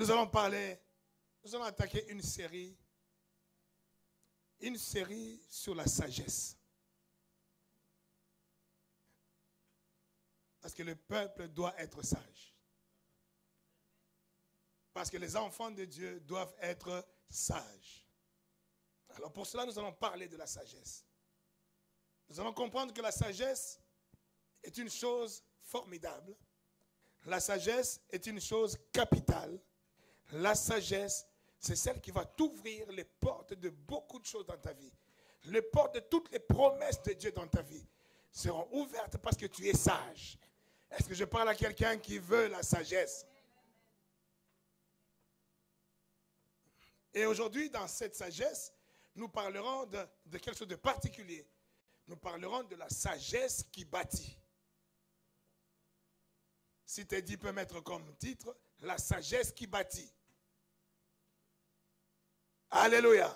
Nous allons parler, nous allons attaquer une série sur la sagesse. Parce que le peuple doit être sage. Parce que les enfants de Dieu doivent être sages. Alors pour cela, nous allons parler de la sagesse. Nous allons comprendre que la sagesse est une chose formidable. La sagesse est une chose capitale. La sagesse, c'est celle qui va t'ouvrir les portes de beaucoup de choses dans ta vie. Les portes de toutes les promesses de Dieu dans ta vie seront ouvertes parce que tu es sage. Est-ce que je parle à quelqu'un qui veut la sagesse? Et aujourd'hui, dans cette sagesse, nous parlerons de quelque chose de particulier. Nous parlerons de la sagesse qui bâtit. Si Teddy peut mettre comme titre, la sagesse qui bâtit. Alléluia.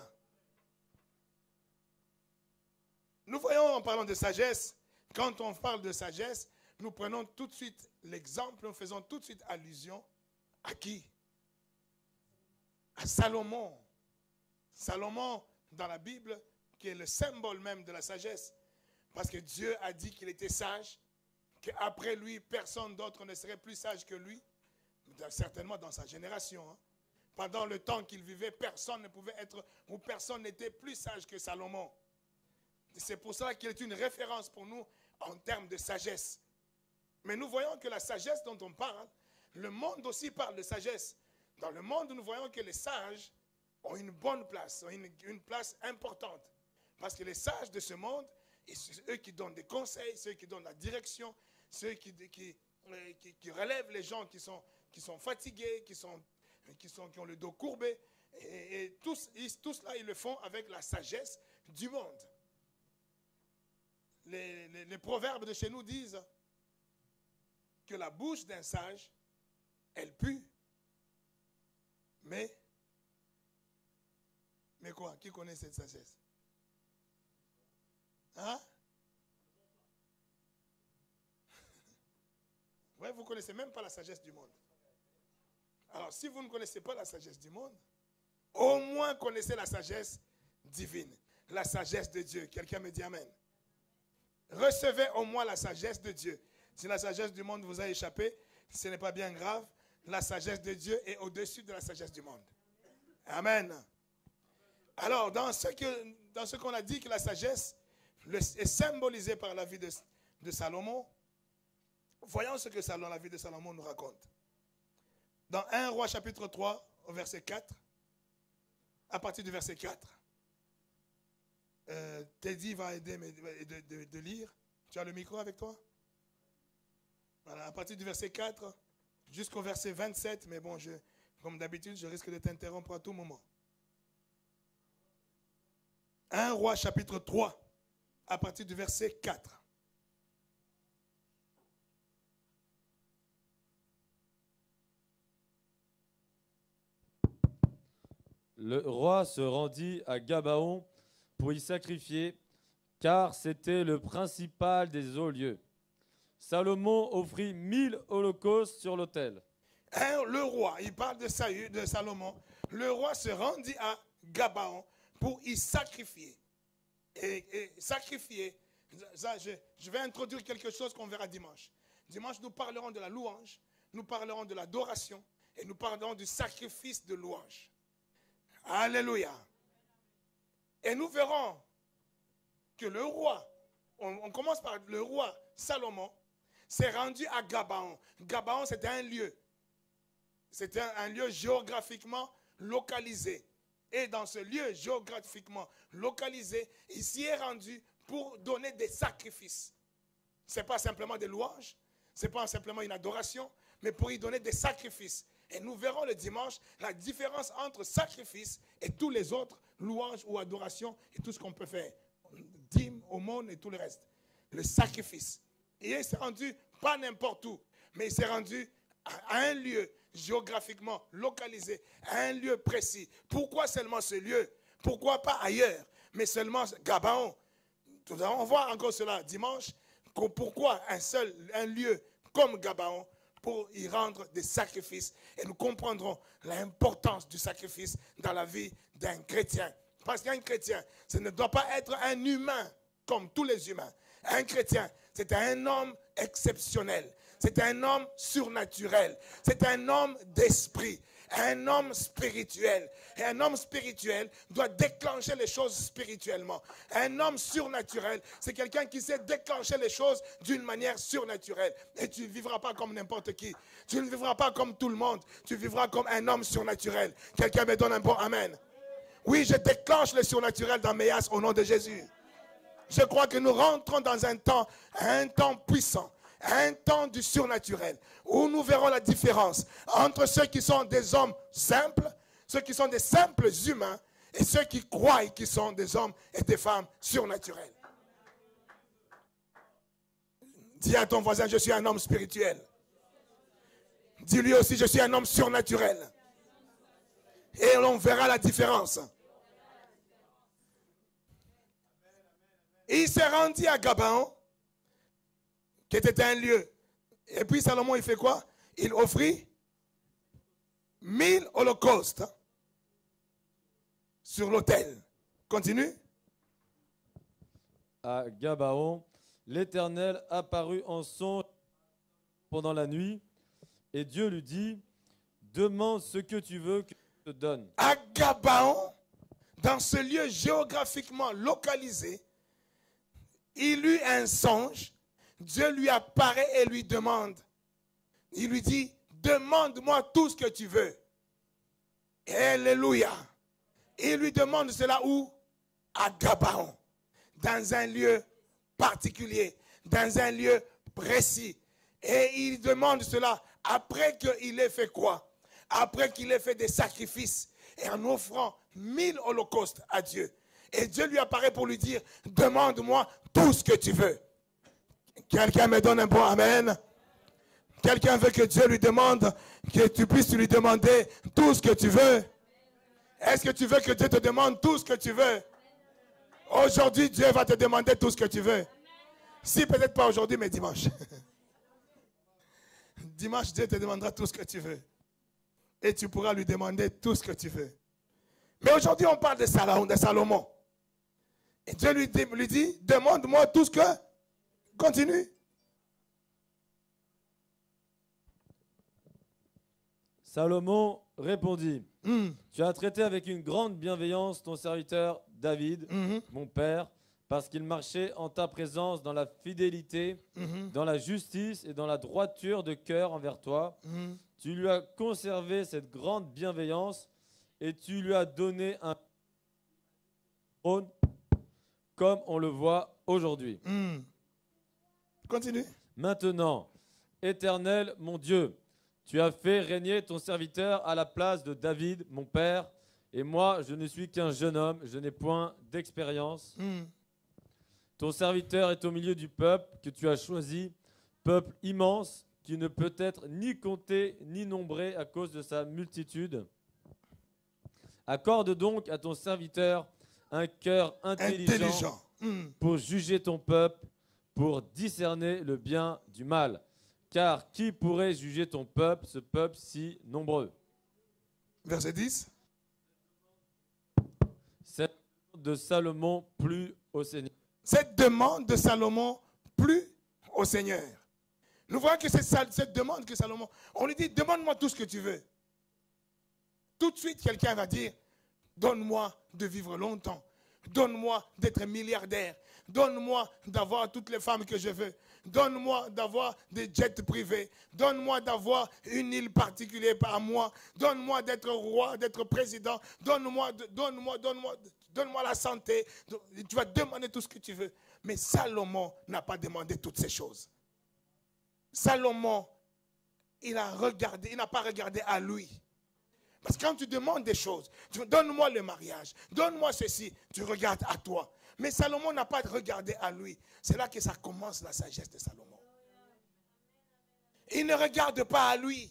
Nous voyons en parlant de sagesse, quand on parle de sagesse, nous prenons tout de suite l'exemple, nous faisons tout de suite allusion à qui? À Salomon. Salomon, dans la Bible, qui est le symbole même de la sagesse. Parce que Dieu a dit qu'il était sage, qu'après lui, personne d'autre ne serait plus sage que lui. Certainement dans sa génération. Hein. Pendant le temps qu'il vivait, personne ne pouvait être, ou personne n'était plus sage que Salomon. C'est pour ça qu'il est une référence pour nous en termes de sagesse. Mais nous voyons que la sagesse dont on parle, le monde aussi parle de sagesse. Dans le monde, nous voyons que les sages ont une bonne place, ont une place importante. Parce que les sages de ce monde, c'est eux qui donnent des conseils, ceux qui donnent la direction, ceux qui relèvent les gens qui sont fatigués, qui ont le dos courbé. Et tout cela, ils le font avec la sagesse du monde. Les proverbes de chez nous disent que la bouche d'un sage, elle pue. Mais quoi? Qui connaît cette sagesse? Hein? Ouais, vous ne connaissez même pas la sagesse du monde. Alors, si vous ne connaissez pas la sagesse du monde, au moins connaissez la sagesse divine, la sagesse de Dieu. Quelqu'un me dit amen. Recevez au moins la sagesse de Dieu. Si la sagesse du monde vous a échappé, ce n'est pas bien grave. La sagesse de Dieu est au-dessus de la sagesse du monde. Amen. Alors, dans ce qu'on a dit que la sagesse est symbolisée par la vie de Salomon, voyons ce que la vie de Salomon nous raconte. Dans 1 Roi chapitre 3, au verset 4, à partir du verset 4, Teddy va aider de lire. Tu as le micro avec toi? Voilà, à partir du verset 4 jusqu'au verset 27, mais bon, comme d'habitude, je risque de t'interrompre à tout moment. 1 Roi chapitre 3, à partir du verset 4. Le roi se rendit à Gabaon pour y sacrifier, car c'était le principal des hauts lieux. Salomon offrit 1000 holocaustes sur l'autel. Le roi, il parle de Salomon, le roi se rendit à Gabaon pour y sacrifier. Et sacrifier, ça, je vais introduire quelque chose qu'on verra dimanche. Dimanche, nous parlerons de la louange, nous parlerons de l'adoration et nous parlerons du sacrifice de louange. Alléluia. Et nous verrons que le roi, on commence par le roi Salomon, s'est rendu à Gabaon. Gabaon, c'était un lieu. C'était un lieu géographiquement localisé. Et dans ce lieu géographiquement localisé, il s'y est rendu pour donner des sacrifices. Ce n'est pas simplement des louanges, ce n'est pas simplement une adoration, mais pour y donner des sacrifices. Et nous verrons le dimanche la différence entre sacrifice et tous les autres louanges ou adorations et tout ce qu'on peut faire. Dîme, aumône et tout le reste. Le sacrifice. Et il s'est rendu pas n'importe où, mais il s'est rendu à un lieu géographiquement localisé, à un lieu précis. Pourquoi seulement ce lieu? Pourquoi pas ailleurs? Mais seulement Gabaon. Nous allons voir encore cela dimanche. Pourquoi un lieu comme Gabaon? pour y rendre des sacrifices. Et nous comprendrons l'importance du sacrifice dans la vie d'un chrétien. Parce qu'un chrétien, ce ne doit pas être un humain comme tous les humains. Un chrétien, c'est un homme exceptionnel. C'est un homme surnaturel. C'est un homme d'esprit. Un homme spirituel. Et un homme spirituel doit déclencher les choses spirituellement. Un homme surnaturel, c'est quelqu'un qui sait déclencher les choses d'une manière surnaturelle. Et tu ne vivras pas comme n'importe qui. Tu ne vivras pas comme tout le monde. Tu vivras comme un homme surnaturel. Quelqu'un me donne un bon amen. Oui, je déclenche le surnaturel dans mes as au nom de Jésus. Je crois que nous rentrons dans un temps puissant. Un temps du surnaturel, où nous verrons la différence entre ceux qui sont des hommes simples, ceux qui sont des simples humains, et ceux qui croient qu'ils sont des hommes et des femmes surnaturels. Dis à ton voisin, je suis un homme spirituel. Dis-lui aussi, je suis un homme surnaturel. Et on verra la différence. Et il s'est rendu à Gabaon, qui était un lieu. Et puis Salomon, il fait quoi? Il offrit 1000 holocaustes sur l'autel. Continue. À Gabaon, l'Éternel apparut en songe pendant la nuit, et Dieu lui dit, demande ce que tu veux que je te donne. À Gabaon, dans ce lieu géographiquement localisé, il eut un songe. Dieu lui apparaît et lui demande. Il lui dit, demande-moi tout ce que tu veux. Alléluia. Il lui demande cela où? À Gabaon. Dans un lieu particulier. Dans un lieu précis. Et il demande cela après qu'il ait fait quoi? Après qu'il ait fait des sacrifices. Et en offrant 1000 holocaustes à Dieu. Et Dieu lui apparaît pour lui dire, demande-moi tout ce que tu veux. Quelqu'un me donne un bon amen. Quelqu'un veut que Dieu lui demande, que tu puisses lui demander tout ce que tu veux. Est-ce que tu veux que Dieu te demande tout ce que tu veux? Aujourd'hui, Dieu va te demander tout ce que tu veux. Si peut-être pas aujourd'hui, mais dimanche. Dimanche, Dieu te demandera tout ce que tu veux. Et tu pourras lui demander tout ce que tu veux. Mais aujourd'hui, on parle de Salomon. Et Dieu lui dit, demande-moi tout ce que... Continue. Salomon répondit, tu as traité avec une grande bienveillance ton serviteur David, mon père, parce qu'il marchait en ta présence dans la fidélité, dans la justice et dans la droiture de cœur envers toi. Tu lui as conservé cette grande bienveillance et tu lui as donné un trône comme on le voit aujourd'hui. Continue. Maintenant, Éternel, mon Dieu, tu as fait régner ton serviteur à la place de David, mon père, et moi, je ne suis qu'un jeune homme, je n'ai point d'expérience. Ton serviteur est au milieu du peuple que tu as choisi, peuple immense qui ne peut être ni compté ni nombré à cause de sa multitude. Accorde donc à ton serviteur un cœur intelligent. Pour juger ton peuple, pour discerner le bien du mal. Car qui pourrait juger ton peuple, ce peuple si nombreux? Verset 10. Cette demande de Salomon plut au Seigneur. Cette demande de Salomon plut au Seigneur. Nous voyons que c'est cette demande que Salomon... On lui dit, demande-moi tout ce que tu veux. Tout de suite, quelqu'un va dire, donne-moi de vivre longtemps. Donne-moi d'être milliardaire. Donne-moi d'avoir toutes les femmes que je veux. Donne-moi d'avoir des jets privés. Donne-moi d'avoir une île particulière par moi. Donne-moi d'être roi, d'être président. Donne-moi la santé. Tu vas demander tout ce que tu veux. Mais Salomon n'a pas demandé toutes ces choses. Salomon, il n'a pas regardé à lui. Parce que quand tu demandes des choses, donne-moi le mariage, donne-moi ceci, tu regardes à toi. Mais Salomon n'a pas regardé à lui. C'est là que ça commence la sagesse de Salomon. Il ne regarde pas à lui.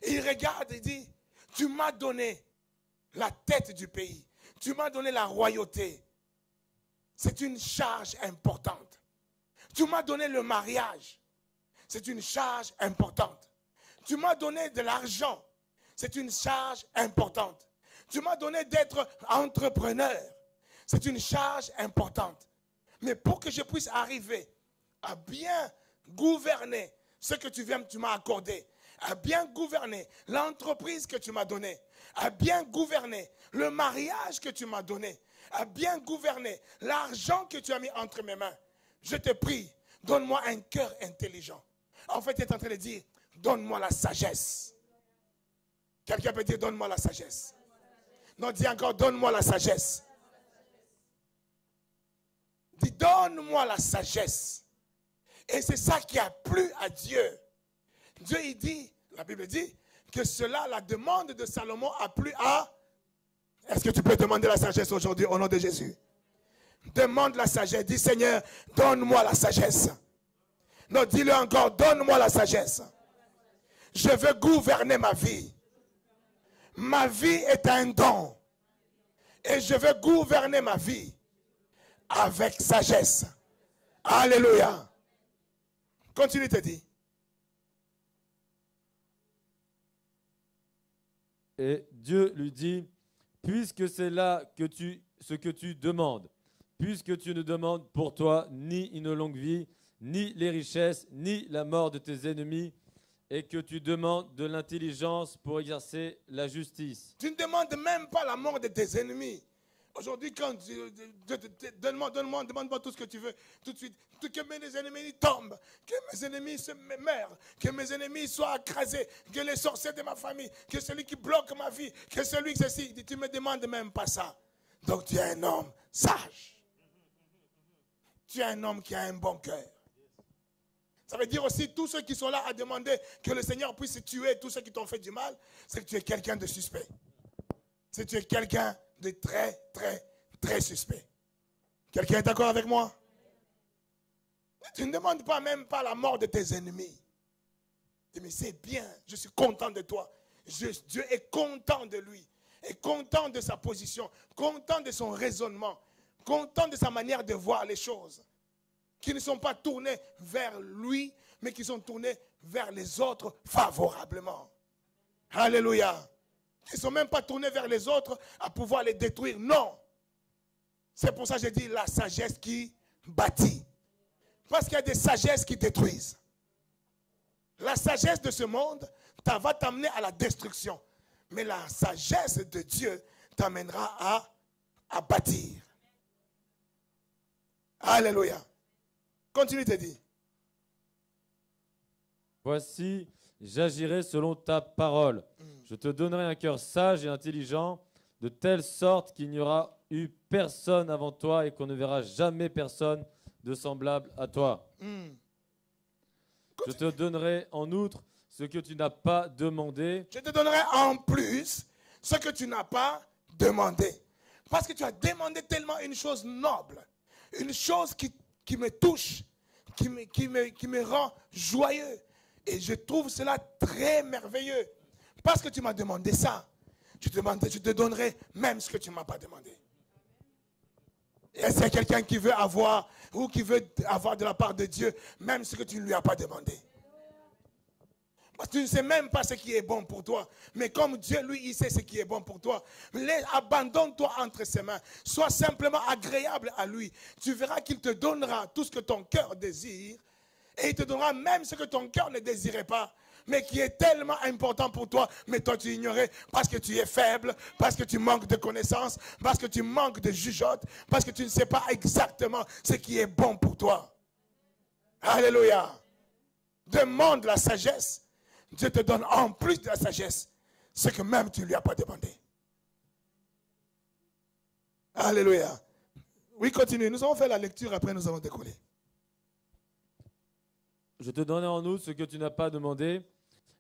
Il regarde et dit, tu m'as donné la tête du pays. Tu m'as donné la royauté. C'est une charge importante. Tu m'as donné le mariage. C'est une charge importante. Tu m'as donné de l'argent. C'est une charge importante. Tu m'as donné d'être entrepreneur. C'est une charge importante. Mais pour que je puisse arriver à bien gouverner ce que tu m'as accordé, à bien gouverner l'entreprise que tu m'as donnée, à bien gouverner le mariage que tu m'as donné, à bien gouverner l'argent que tu as mis entre mes mains, je te prie, donne-moi un cœur intelligent. En fait, il est en train de dire, donne-moi la sagesse. Quelqu'un peut dire, donne-moi la sagesse. Non, dis encore, donne-moi la sagesse. Dis, donne-moi la sagesse. Et c'est ça qui a plu à Dieu. Dieu, il dit, la Bible dit, que cela, la demande de Salomon a plu à... Est-ce que tu peux demander la sagesse aujourd'hui au nom de Jésus? Demande la sagesse. Dis, Seigneur, donne-moi la sagesse. Non, dis-le encore, donne-moi la sagesse. Je veux gouverner ma vie. Ma vie est un don. Et je veux gouverner ma vie avec sagesse. Alléluia. Continue, te dis. Et Dieu lui dit, puisque c'est là ce que tu demandes, puisque tu ne demandes pour toi ni une longue vie, ni les richesses, ni la mort de tes ennemis, et que tu demandes de l'intelligence pour exercer la justice. Tu ne demandes même pas la mort de tes ennemis. Aujourd'hui, quand demande-moi tout ce que tu veux, tout de suite, que mes ennemis tombent, que mes ennemis se meurent, que mes ennemis soient écrasés, que les sorciers de ma famille, que celui qui bloque ma vie, que celui qui ceci, tu ne me demandes même pas ça. Donc tu es un homme sage. Tu es un homme qui a un bon cœur. Ça veut dire aussi, tous ceux qui sont là à demander que le Seigneur puisse tuer tous ceux qui t'ont fait du mal, c'est que tu es quelqu'un de suspect. C'est que tu es quelqu'un de très, très, très suspect. Quelqu'un est d'accord avec moi? Tu ne demandes pas même pas la mort de tes ennemis. Mais c'est bien, je suis content de toi. Dieu est content de lui, est content de sa position, content de son raisonnement, content de sa manière de voir les choses. Qui ne sont pas tournés vers lui, mais qui sont tournés vers les autres favorablement. Alléluia. Qui ne sont même pas tournés vers les autres à pouvoir les détruire. Non. C'est pour ça que j'ai dit la sagesse qui bâtit. Parce qu'il y a des sagesses qui détruisent. La sagesse de ce monde va t'amener à la destruction. Mais la sagesse de Dieu t'amènera à bâtir. Alléluia. Continue de dire. Voici, j'agirai selon ta parole. Je te donnerai un cœur sage et intelligent, de telle sorte qu'il n'y aura eu personne avant toi et qu'on ne verra jamais personne de semblable à toi. Je te donnerai en outre ce que tu n'as pas demandé. Je te donnerai en plus ce que tu n'as pas demandé. Parce que tu as demandé tellement une chose noble, une chose qui me touche, qui me rend joyeux. Et je trouve cela très merveilleux. Parce que tu m'as demandé ça, je te donnerai même ce que tu ne m'as pas demandé. Et c'est quelqu'un qui veut avoir, ou qui veut avoir de la part de Dieu, même ce que tu ne lui as pas demandé. Parce que tu ne sais même pas ce qui est bon pour toi. Mais comme Dieu, lui, il sait ce qui est bon pour toi. Abandonne-toi entre ses mains. Sois simplement agréable à lui. Tu verras qu'il te donnera tout ce que ton cœur désire. Et il te donnera même ce que ton cœur ne désirait pas. Mais qui est tellement important pour toi. Mais toi, tu ignorais parce que tu es faible, parce que tu manques de connaissances, parce que tu manques de jugeote, parce que tu ne sais pas exactement ce qui est bon pour toi. Alléluia. Demande la sagesse. Dieu te donne en plus de la sagesse ce que même tu ne lui as pas demandé. Alléluia. Oui, continue. Nous avons fait la lecture, après nous avons décollé. Je te donnerai en outre ce que tu n'as pas demandé,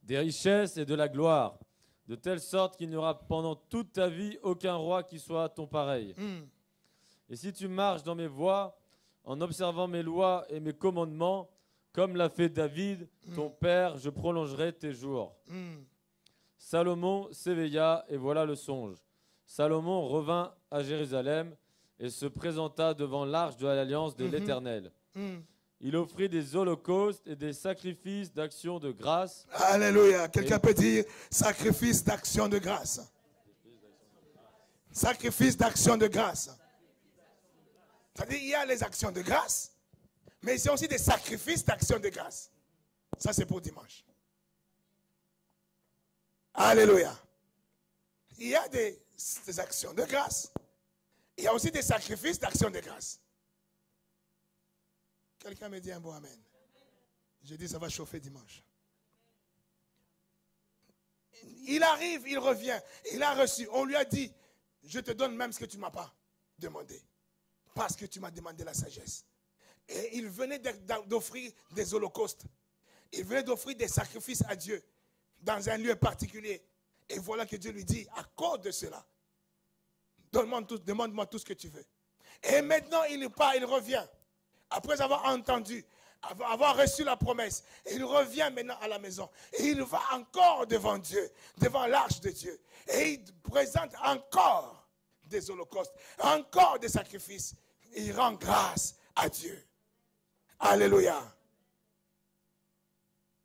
des richesses et de la gloire, de telle sorte qu'il n'y aura pendant toute ta vie aucun roi qui soit à ton pareil. Et si tu marches dans mes voies, en observant mes lois et mes commandements, comme l'a fait David, ton père, je prolongerai tes jours. Salomon s'éveilla et voilà le songe. Salomon revint à Jérusalem et se présenta devant l'arche de l'alliance de l'Éternel. Il offrit des holocaustes et des sacrifices d'action de grâce. Alléluia. Quelqu'un peut dire sacrifice d'action de grâce. Sacrifice d'action de grâce. C'est-à-dire, il y a les actions de grâce, mais c'est aussi des sacrifices d'action de grâce. Ça, c'est pour dimanche. Alléluia. Il y a des actions de grâce. Il y a aussi des sacrifices d'action de grâce. Quelqu'un me dit un bon amen. Je dis, ça va chauffer dimanche. Il arrive, il revient, il a reçu. On lui a dit, je te donne même ce que tu ne m'as pas demandé. Parce que tu m'as demandé la sagesse. Et il venait d'offrir des holocaustes. Il venait d'offrir des sacrifices à Dieu dans un lieu particulier. Et voilà que Dieu lui dit, à cause de cela, demande-moi tout ce que tu veux. Et maintenant, il part, il revient. Après avoir entendu, avoir reçu la promesse, il revient maintenant à la maison. Et il va encore devant Dieu, devant l'arche de Dieu. Et il présente encore des holocaustes, encore des sacrifices. Il rend grâce à Dieu. Alléluia.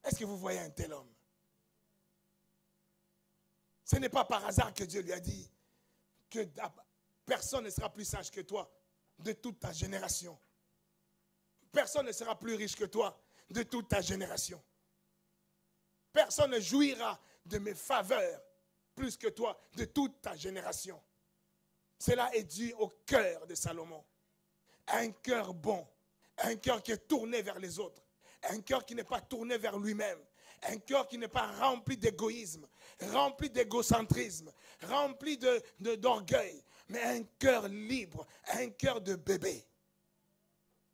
Est-ce que vous voyez un tel homme? Ce n'est pas par hasard que Dieu lui a dit que personne ne sera plus sage que toi de toute ta génération. Personne ne sera plus riche que toi de toute ta génération. Personne ne jouira de mes faveurs plus que toi de toute ta génération. Cela est dû au cœur de Salomon. Un cœur bon, un cœur qui est tourné vers les autres, un cœur qui n'est pas tourné vers lui-même, un cœur qui n'est pas rempli d'égoïsme, rempli d'égocentrisme, rempli d'orgueil, mais un cœur libre, un cœur de bébé.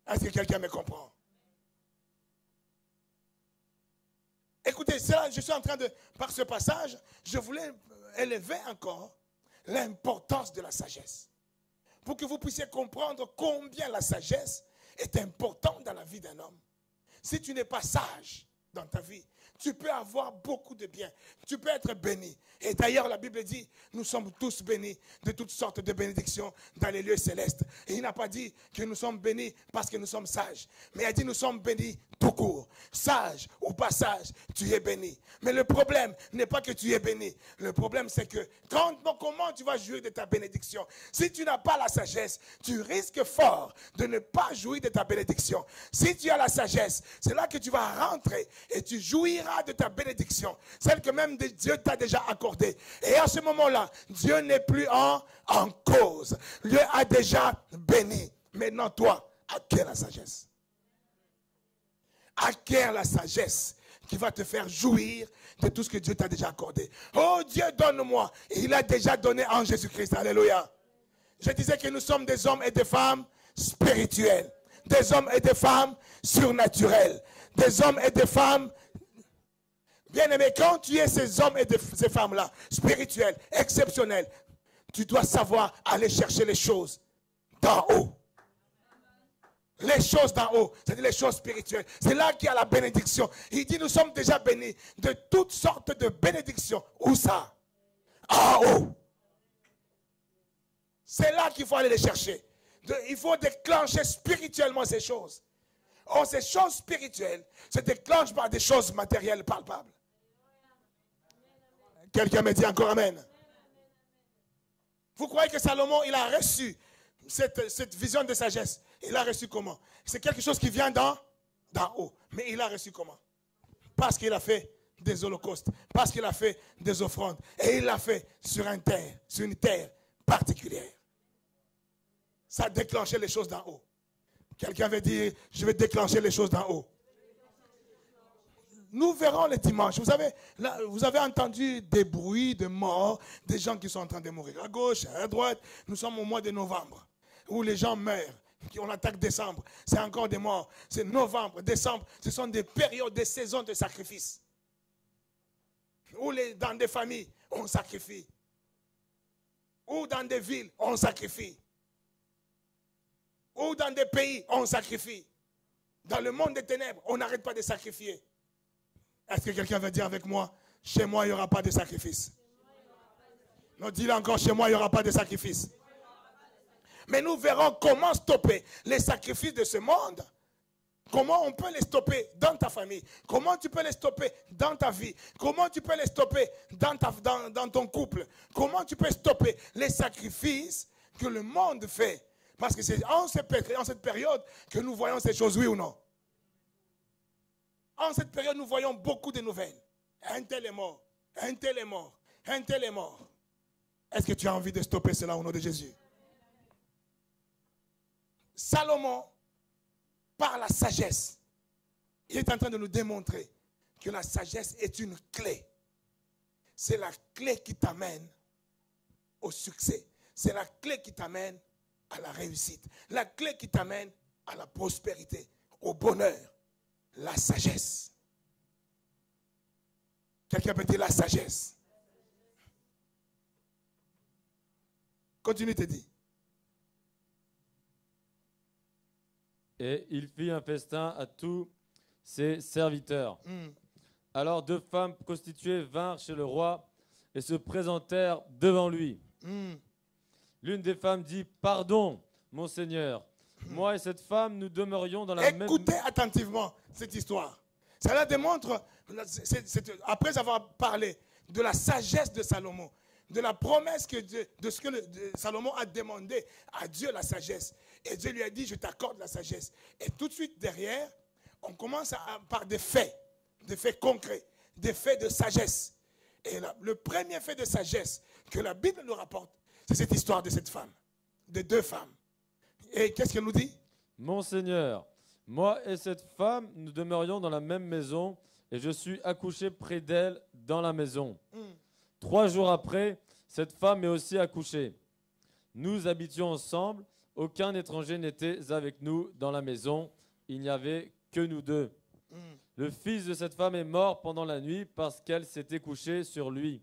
Est-ce que quelqu'un me comprend? Écoutez, je suis en train de, par ce passage, je voulais élever encore l'importance de la sagesse. Pour que vous puissiez comprendre combien la sagesse est importante dans la vie d'un homme. Si tu n'es pas sage dans ta vie, tu peux avoir beaucoup de biens. Tu peux être béni. Et d'ailleurs, la Bible dit, nous sommes tous bénis de toutes sortes de bénédictions dans les lieux célestes. Et il n'a pas dit que nous sommes bénis parce que nous sommes sages. Mais il a dit, nous sommes bénis tout court. Sage ou pas sage, tu es béni. Mais le problème n'est pas que tu es béni. Le problème, c'est que comment tu vas jouir de ta bénédiction? Si tu n'as pas la sagesse, tu risques fort de ne pas jouir de ta bénédiction. Si tu as la sagesse, c'est là que tu vas rentrer et tu jouiras de ta bénédiction. Celle que même Dieu t'a déjà accordée. Et à ce moment-là, Dieu n'est plus en cause. Dieu a déjà béni. Maintenant, toi, acquiers la sagesse. Acquiers la sagesse qui va te faire jouir de tout ce que Dieu t'a déjà accordé. Oh Dieu, donne-moi. Il a déjà donné en Jésus-Christ. Alléluia. Je disais que nous sommes des hommes et des femmes spirituels. Des hommes et des femmes surnaturels. Des hommes et des femmes bien-aimés. Quand tu es ces hommes et ces femmes-là, spirituels, exceptionnels, tu dois savoir aller chercher les choses d'en haut. Les choses d'en haut, c'est-à-dire les choses spirituelles. C'est là qu'il y a la bénédiction. Il dit, nous sommes déjà bénis de toutes sortes de bénédictions. Où ça? En haut. C'est là qu'il faut aller les chercher. Il faut déclencher spirituellement ces choses. Or, ces choses spirituelles se déclenchent par des choses matérielles palpables. Quelqu'un me dit encore amen. Vous croyez que Salomon, il a reçu cette vision de sagesse? Il a reçu comment? C'est quelque chose qui vient d'en haut. Mais il a reçu comment? Parce qu'il a fait des holocaustes. Parce qu'il a fait des offrandes. Et il l'a fait sur une terre particulière. Ça a déclenché les choses d'en haut. Quelqu'un veut dire, je vais déclencher les choses d'en haut. Nous verrons le dimanche. Vous avez entendu des bruits de mort, des gens qui sont en train de mourir à gauche, à droite. Nous sommes au mois de novembre, où les gens meurent. On attaque décembre, c'est encore des morts. C'est novembre, décembre, ce sont des périodes, des saisons de sacrifice. Où dans des familles, on sacrifie. Ou dans des villes, on sacrifie. Ou dans des pays, on sacrifie. Dans le monde des ténèbres, on n'arrête pas de sacrifier. Est-ce que quelqu'un va dire avec moi, chez moi, il n'y aura pas de sacrifice? Non, dis-le encore, chez moi, il n'y aura pas de sacrifice. Mais nous verrons comment stopper les sacrifices de ce monde Comment on peut les stopper dans ta famille? Comment tu peux les stopper dans ta vie? Comment tu peux les stopper dans ton couple? Comment tu peux stopper les sacrifices que le monde fait? Parce que c'est en cette période que nous voyons ces choses, oui ou non? En cette période, nous voyons beaucoup de nouvelles. Un tel est mort, un tel est mort, un tel est mort. Est-ce que tu as envie de stopper cela au nom de Jésus? Salomon, par la sagesse, il est en train de nous démontrer que la sagesse est une clé. C'est la clé qui t'amène au succès. C'est la clé qui t'amène à la réussite. La clé qui t'amène à la prospérité, au bonheur. La sagesse. Quelqu'un peut dire la sagesse. Continue, te dis. Et il fit un festin à tous ses serviteurs. Alors 2 femmes prostituées vinrent chez le roi et se présentèrent devant lui. L'une des femmes dit, « Pardon, mon Seigneur, moi et cette femme, nous demeurions dans la même... » Écoutez attentivement cette histoire. Cela démontre, après avoir parlé de la sagesse de Salomon, de la promesse de ce que Salomon a demandé à Dieu, la sagesse. Et Dieu lui a dit, je t'accorde la sagesse. Et tout de suite derrière, on commence par des faits concrets, des faits de sagesse. Et le premier fait de sagesse que la Bible nous rapporte, c'est cette histoire de cette femme, de 2 femmes. Et qu'est-ce qu'elle nous dit? Mon Seigneur, moi et cette femme, nous demeurions dans la même maison et je suis accouché près d'elle dans la maison. 3 jours après, cette femme est aussi accouchée. Nous habitions ensemble, aucun étranger n'était avec nous dans la maison, il n'y avait que nous 2. Le fils de cette femme est mort pendant la nuit parce qu'elle s'était couchée sur lui.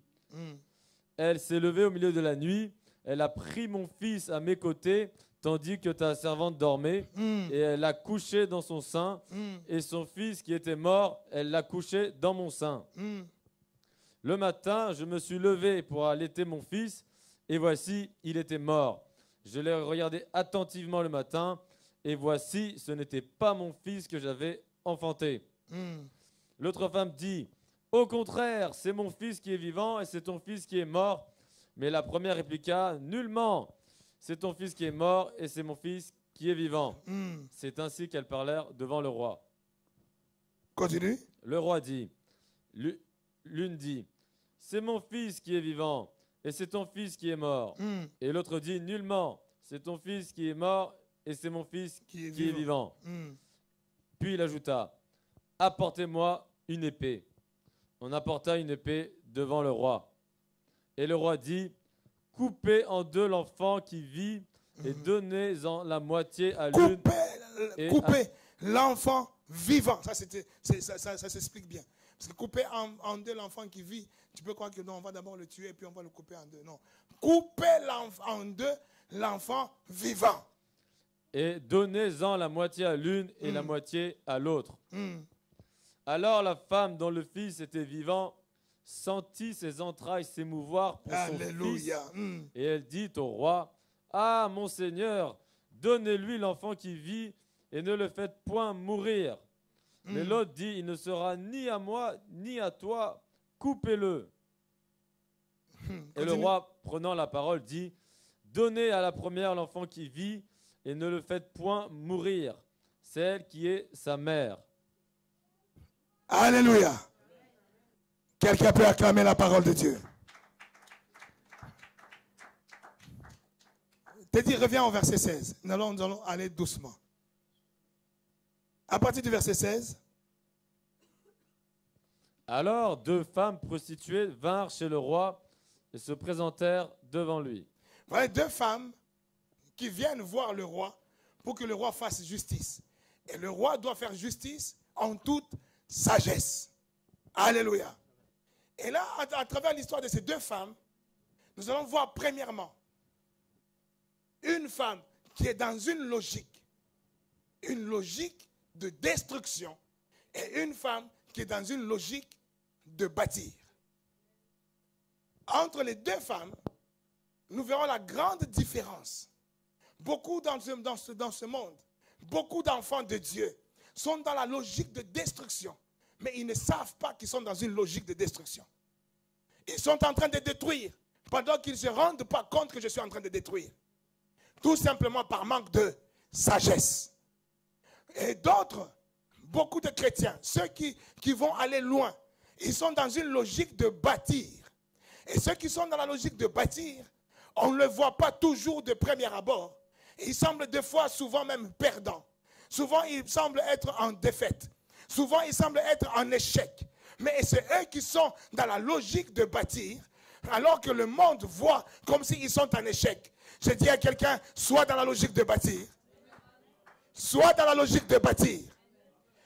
Elle s'est levée au milieu de la nuit, elle a pris mon fils à mes côtés, tandis que ta servante dormait, et elle l'a couché dans son sein, et son fils qui était mort, elle l'a couché dans mon sein. Le matin, je me suis levé pour allaiter mon fils, et voici, il était mort. Je l'ai regardé attentivement le matin, et voici, ce n'était pas mon fils que j'avais enfanté. L'autre femme dit, « Au contraire, c'est mon fils qui est vivant, et c'est ton fils qui est mort. » Mais la première répliqua, « Nullement, c'est ton fils qui est mort, et c'est mon fils qui est vivant. » C'est ainsi qu'elles parlèrent devant le roi. Continue. Le roi dit, l'une dit, « C'est mon fils qui est vivant, et c'est ton fils qui est mort. » Et l'autre dit, « Nullement, c'est ton fils qui est mort, et c'est mon fils qui est vivant. » Puis il ajouta, « Apportez-moi une épée. » On apporta une épée devant le roi. Et le roi dit, « Coupez en 2 l'enfant qui vit, et donnez-en la moitié à l'une. » Coupez l'enfant vivant. Ça s'explique bien. Parce que couper en 2 l'enfant qui vit, tu peux croire que non, on va d'abord le tuer et puis on va le couper en 2. Non. Coupez en 2 l'enfant vivant. Et donnez-en la moitié à l'une et la moitié à l'autre. Alors la femme dont le fils était vivant sentit ses entrailles s'émouvoir pour son fils. Et elle dit au roi, « Ah, mon Seigneur, donnez-lui l'enfant qui vit et ne le faites point mourir. » Mais l'autre dit, « Il ne sera ni à moi ni à toi, coupez-le. » Et le roi, prenant la parole, dit, « Donnez à la première l'enfant qui vit et ne le faites point mourir, celle qui est sa mère. » Alléluia. Quelqu'un peut acclamer la parole de Dieu. Te dis, reviens au verset 16. Nous allons aller doucement. À partir du verset 16. Alors 2 femmes prostituées vinrent chez le roi et se présentèrent devant lui. Voilà 2 femmes qui viennent voir le roi pour que le roi fasse justice. Et le roi doit faire justice en toute sagesse. Alléluia. Et là, à travers l'histoire de ces 2 femmes, nous allons voir premièrement une femme qui est dans une logique de destruction, et une femme qui est dans une logique de bâtir. Entre les 2 femmes, nous verrons la grande différence. Beaucoup dans ce monde, beaucoup d'enfants de Dieu sont dans la logique de destruction. Mais ils ne savent pas qu'ils sont dans une logique de destruction. Ils sont en train de détruire pendant qu'ils ne se rendent pas compte que je suis en train de détruire. Tout simplement par manque de sagesse. Et d'autres, beaucoup de chrétiens, ceux qui vont aller loin, ils sont dans une logique de bâtir. Et ceux qui sont dans la logique de bâtir, on ne le voit pas toujours de premier abord. Ils semblent des fois, souvent même perdants. Souvent, ils semblent être en défaite. Souvent, ils semblent être en échec. Mais c'est eux qui sont dans la logique de bâtir, alors que le monde voit comme s'ils sont en échec. Je dis à quelqu'un, sois dans la logique de bâtir. Sois dans la logique de bâtir.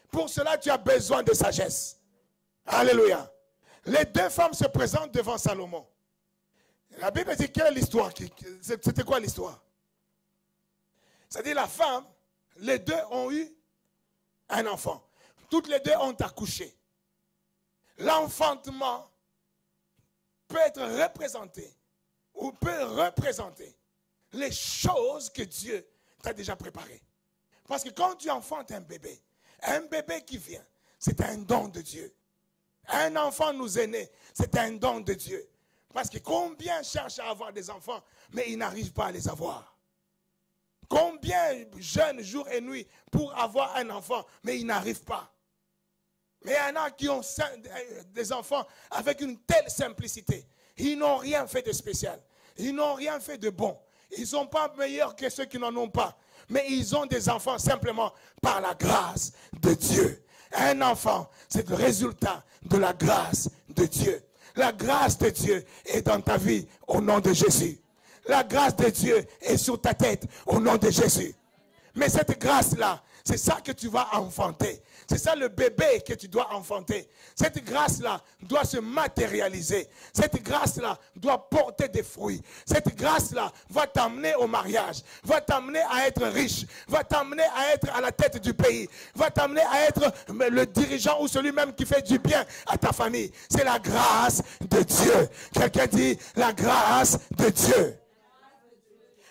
Pour cela, tu as besoin de sagesse. Alléluia. Les deux femmes se présentent devant Salomon. La Bible dit, quelle est l'histoire? C'était quoi l'histoire? C'est-à-dire la femme, les deux ont eu un enfant. Toutes les deux ont accouché. L'enfantement peut être représenté ou peut représenter les choses que Dieu t'a déjà préparées. Parce que quand tu enfantes un bébé qui vient, c'est un don de Dieu. Un enfant nous est né, c'est un don de Dieu. Parce que combien cherchent à avoir des enfants, mais ils n'arrivent pas à les avoir. Combien jeûnent jour et nuit pour avoir un enfant, mais ils n'arrivent pas. Mais il y en a qui ont des enfants avec une telle simplicité. Ils n'ont rien fait de spécial. Ils n'ont rien fait de bon. Ils ne sont pas meilleurs que ceux qui n'en ont pas. Mais ils ont des enfants simplement par la grâce de Dieu. Un enfant, c'est le résultat de la grâce de Dieu. La grâce de Dieu est dans ta vie au nom de Jésus. La grâce de Dieu est sur ta tête au nom de Jésus. Mais cette grâce-là, c'est ça que tu vas enfanter. C'est ça le bébé que tu dois enfanter. Cette grâce-là doit se matérialiser. Cette grâce-là doit porter des fruits. Cette grâce-là va t'amener au mariage, va t'amener à être riche, va t'amener à être à la tête du pays, va t'amener à être le dirigeant ou celui même qui fait du bien à ta famille. C'est la grâce de Dieu. Quelqu'un dit la grâce de Dieu.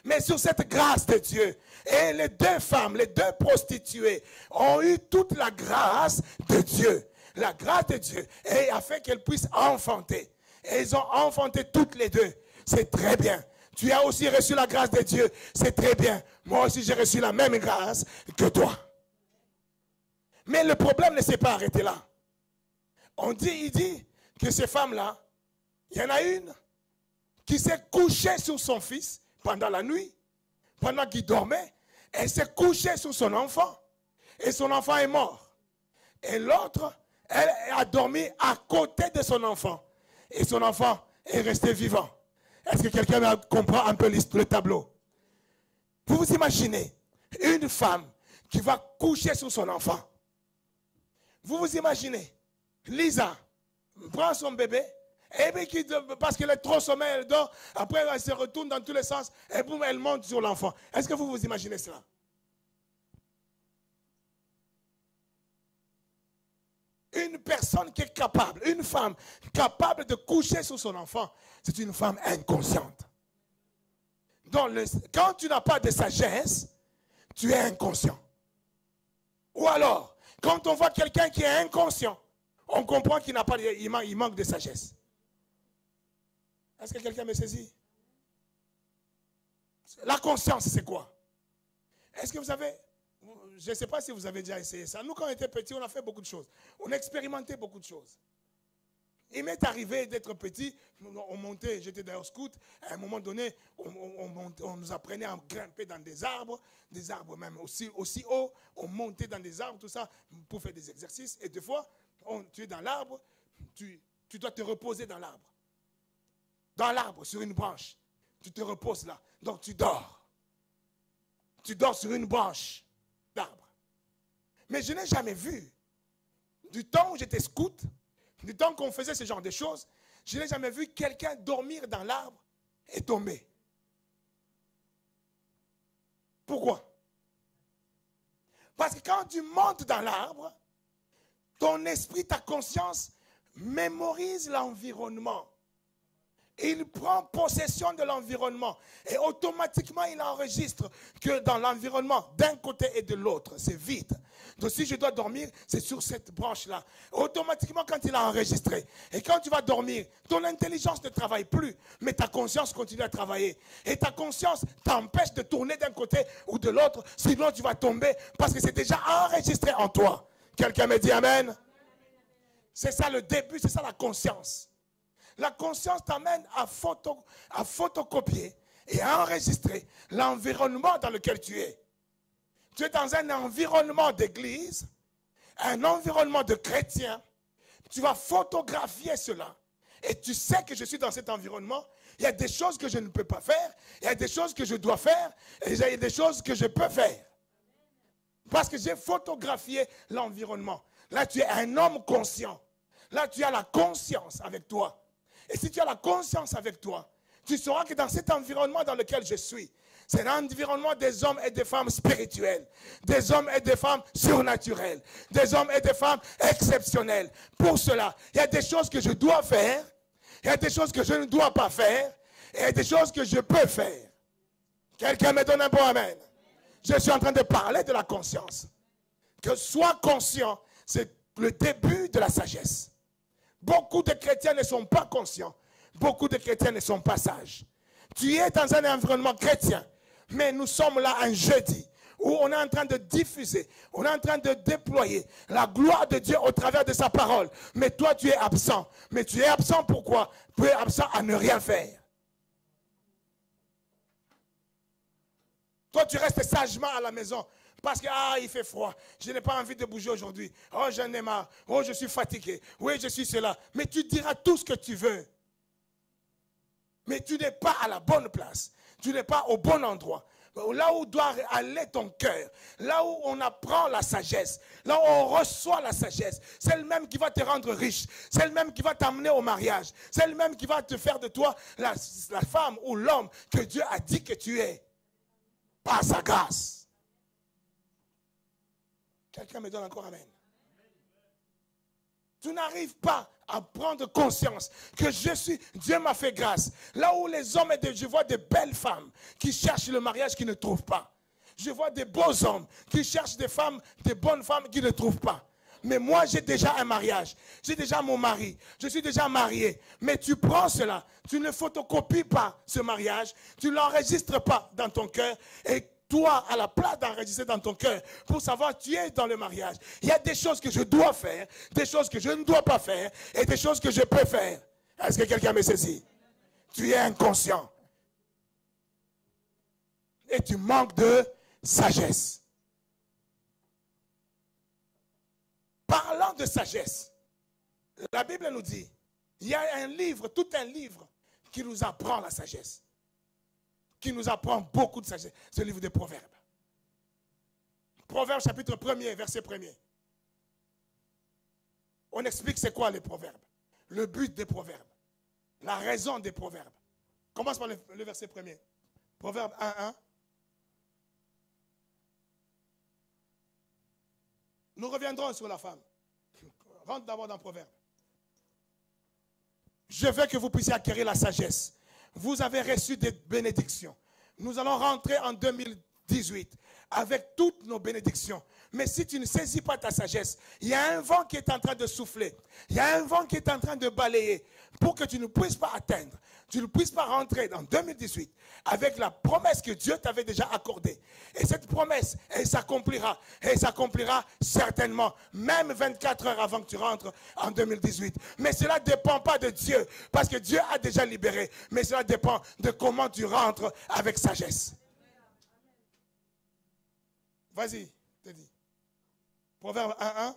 Mais sur cette grâce de Dieu, et les deux femmes, les deux prostituées ont eu toute la grâce de Dieu. La grâce de Dieu et a fait qu'elles puissent enfanter. Et ils ont enfanté toutes les deux. C'est très bien. Tu as aussi reçu la grâce de Dieu. C'est très bien. Moi aussi j'ai reçu la même grâce que toi. Mais le problème ne s'est pas arrêté là. Il dit que ces femmes-là, il y en a une qui s'est couchée sur son fils pendant la nuit, pendant qu'il dormait, elle s'est couchée sur son enfant. Et son enfant est mort. Et l'autre, elle a dormi à côté de son enfant. Et son enfant est resté vivant. Est-ce que quelqu'un comprend un peu le tableau? Vous vous imaginez une femme qui va coucher sur son enfant. Vous vous imaginez Lisa prend son bébé. Et puis, parce qu'elle est trop sommeil, elle dort. Après, elle se retourne dans tous les sens. Et boum, elle monte sur l'enfant. Est-ce que vous vous imaginez cela? Une personne qui est capable, une femme capable de coucher sur son enfant, c'est une femme inconsciente. Donc, quand tu n'as pas de sagesse, tu es inconscient. Ou alors, quand on voit quelqu'un qui est inconscient, on comprend qu'il n'a pas, il manque de sagesse. Est-ce que quelqu'un me saisit? La conscience, c'est quoi? Est-ce que vous avez... Je ne sais pas si vous avez déjà essayé ça. Nous, quand on était petits, on a fait beaucoup de choses. On a expérimenté beaucoup de choses. Il m'est arrivé d'être petit. On montait, j'étais d'ailleurs scout. À un moment donné, on nous apprenait à grimper dans des arbres même aussi hauts. On montait dans des arbres, tout ça, pour faire des exercices. Et des fois, tu es dans l'arbre, tu dois te reposer dans l'arbre. Dans l'arbre, sur une branche. Tu te reposes là. Donc tu dors. Tu dors sur une branche d'arbre. Mais je n'ai jamais vu, du temps où j'étais scout, du temps qu'on faisait ce genre de choses, je n'ai jamais vu quelqu'un dormir dans l'arbre et tomber. Pourquoi? Parce que quand tu montes dans l'arbre, ton esprit, ta conscience mémorise l'environnement. il prend possession de l'environnement et automatiquement il enregistre que dans l'environnement d'un côté et de l'autre, c'est vide. Donc si je dois dormir, c'est sur cette branche-là. Automatiquement quand il a enregistré et quand tu vas dormir, ton intelligence ne travaille plus, mais ta conscience continue à travailler. Et ta conscience t'empêche de tourner d'un côté ou de l'autre, sinon tu vas tomber parce que c'est déjà enregistré en toi. Quelqu'un me dit amen? C'est ça le début, c'est ça la conscience. La conscience t'amène à photocopier et à enregistrer l'environnement dans lequel tu es. Tu es dans un environnement d'église, un environnement de chrétiens. Tu vas photographier cela. Et tu sais que je suis dans cet environnement. Il y a des choses que je ne peux pas faire. Il y a des choses que je dois faire. Et il y a des choses que je peux faire. Parce que j'ai photographié l'environnement. Là, tu es un homme conscient. Là, tu as la conscience avec toi. Et si tu as la conscience avec toi, tu sauras que dans cet environnement dans lequel je suis, c'est l'environnement des hommes et des femmes spirituels, des hommes et des femmes surnaturels, des hommes et des femmes exceptionnels. Pour cela, il y a des choses que je dois faire, il y a des choses que je ne dois pas faire, et il y a des choses que je peux faire. Quelqu'un me donne un bon amen. Je suis en train de parler de la conscience. Que sois conscient, c'est le début de la sagesse. Beaucoup de chrétiens ne sont pas conscients. Beaucoup de chrétiens ne sont pas sages. Tu es dans un environnement chrétien, mais nous sommes là un jeudi où on est en train de diffuser, on est en train de déployer la gloire de Dieu au travers de sa parole. Mais toi, tu es absent. Mais tu es absent pourquoi? Tu es absent à ne rien faire. Toi, tu restes sagement à la maison. Parce que, il fait froid, je n'ai pas envie de bouger aujourd'hui. Oh, j'en ai marre. Oh, je suis fatigué. Oui, je suis cela. Mais tu diras tout ce que tu veux. Mais tu n'es pas à la bonne place. Tu n'es pas au bon endroit. Là où doit aller ton cœur. Là où on apprend la sagesse. Là où on reçoit la sagesse. C'est le même qui va te rendre riche. C'est le même qui va t'amener au mariage. C'est le même qui va te faire de toi la femme ou l'homme que Dieu a dit que tu es. Par sa grâce. Quelqu'un me donne encore amen. Tu n'arrives pas à prendre conscience que je suis, Dieu m'a fait grâce. Là où les hommes, je vois des belles femmes qui cherchent le mariage qui ne trouvent pas. Je vois des beaux hommes qui cherchent des femmes, des bonnes femmes qui ne trouvent pas. Mais moi, j'ai déjà un mariage. J'ai déjà mon mari. Je suis déjà marié. Mais tu prends cela. Tu ne photocopies pas ce mariage. Tu ne l'enregistres pas dans ton cœur. Et toi, à la place d'enregistrer dans ton cœur, pour savoir tu es dans le mariage. Il y a des choses que je dois faire, des choses que je ne dois pas faire, et des choses que je peux faire. Est-ce que quelqu'un me saisit? Tu es inconscient. Et tu manques de sagesse. Parlant de sagesse, la Bible nous dit, il y a un livre, tout un livre, qui nous apprend la sagesse. Qui nous apprend beaucoup de sagesse. C'est le livre des Proverbes. Proverbes chapitre 1er, verset 1er. On explique c'est quoi les proverbes. Le but des proverbes. La raison des proverbes. Commence par le verset 1er. Proverbe 1:1. Nous reviendrons sur la femme. Rentre d'abord dans Proverbe. Je veux que vous puissiez acquérir la sagesse. Vous avez reçu des bénédictions. Nous allons rentrer en 2018 avec toutes nos bénédictions. Mais si tu ne saisis pas ta sagesse, il y a un vent qui est en train de souffler. Il y a un vent qui est en train de balayer pour que tu ne puisses pas atteindre. Tu ne puisses pas rentrer dans 2018 avec la promesse que Dieu t'avait déjà accordée. Et cette promesse, elle s'accomplira. Elle s'accomplira certainement, même 24 heures avant que tu rentres en 2018. Mais cela ne dépend pas de Dieu, parce que Dieu a déjà libéré. Mais cela dépend de comment tu rentres avec sagesse. Vas-y, te dis. Proverbe 1:1.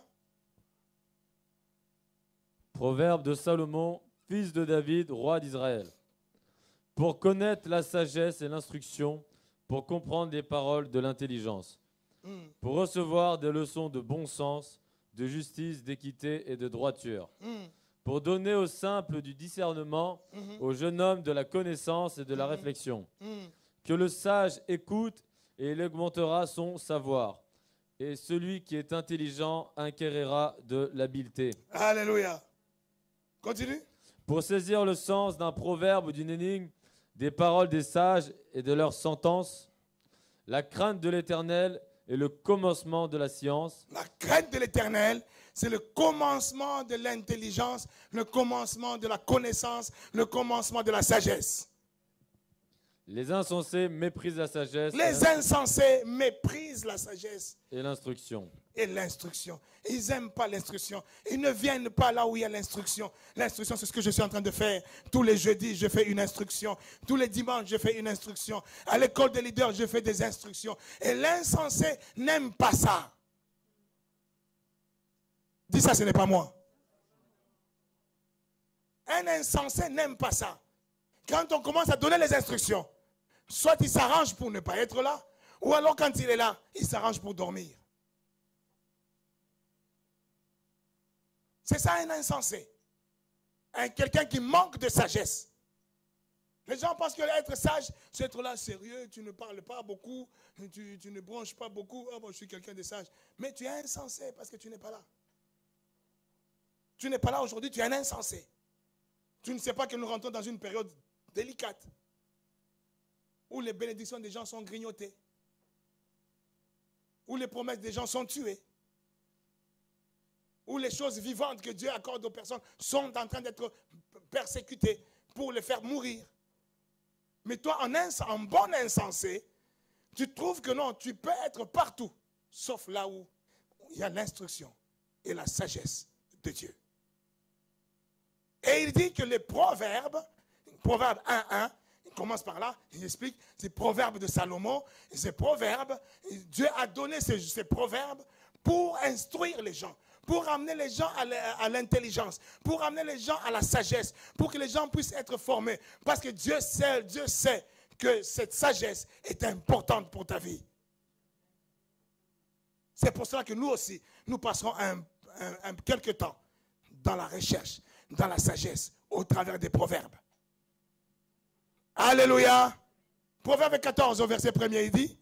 Proverbe de Salomon, fils de David, roi d'Israël. Pour connaître la sagesse et l'instruction, pour comprendre les paroles de l'intelligence, pour recevoir des leçons de bon sens, de justice, d'équité et de droiture, pour donner aux simples du discernement, au jeune homme de la connaissance et de la réflexion. Que le sage écoute et il augmentera son savoir. Et celui qui est intelligent acquérera de l'habileté. Alléluia. Continue. pour saisir le sens d'un proverbe ou d'une énigme, des paroles des sages et de leurs sentences. La crainte de l'Éternel est le commencement de la science. La crainte de l'Éternel, c'est le commencement de l'intelligence, le commencement de la connaissance, le commencement de la sagesse. Les insensés méprisent la sagesse Les insensés méprisent la sagesse et l'instruction. et l'instruction. Ils n'aiment pas l'instruction. Ils ne viennent pas là où il y a l'instruction. L'instruction, c'est ce que je suis en train de faire. Tous les jeudis, je fais une instruction. Tous les dimanches, je fais une instruction. À l'école des leaders, je fais des instructions. Et l'insensé n'aime pas ça. Dis ça, ce n'est pas moi. Un insensé n'aime pas ça. Quand on commence à donner les instructions, soit il s'arrange pour ne pas être là, ou alors quand il est là, il s'arrange pour dormir. C'est ça un insensé. Quelqu'un qui manque de sagesse. Les gens pensent que être sage, c'est être là sérieux, tu ne parles pas beaucoup, tu ne bronches pas beaucoup. Oh, bon, je suis quelqu'un de sage. Mais tu es insensé parce que tu n'es pas là. Tu n'es pas là aujourd'hui, tu es un insensé. Tu ne sais pas que nous rentrons dans une période délicate où les bénédictions des gens sont grignotées, où les promesses des gens sont tuées, où les choses vivantes que Dieu accorde aux personnes sont en train d'être persécutées pour les faire mourir. Mais toi, en bon insensé, tu trouves que non, tu peux être partout, sauf là où il y a l'instruction et la sagesse de Dieu. Et il dit que les proverbes, Proverbe 1.1, il commence par là, il explique, c'est proverbes de Salomon, et ces proverbes, Dieu a donné ces proverbes pour instruire les gens, pour amener les gens à l'intelligence, pour amener les gens à la sagesse, pour que les gens puissent être formés. Parce que Dieu sait que cette sagesse est importante pour ta vie. C'est pour cela que nous aussi, nous passerons quelque temps dans la recherche, dans la sagesse, au travers des proverbes. Alléluia. Proverbe 14 au verset 1er, il dit,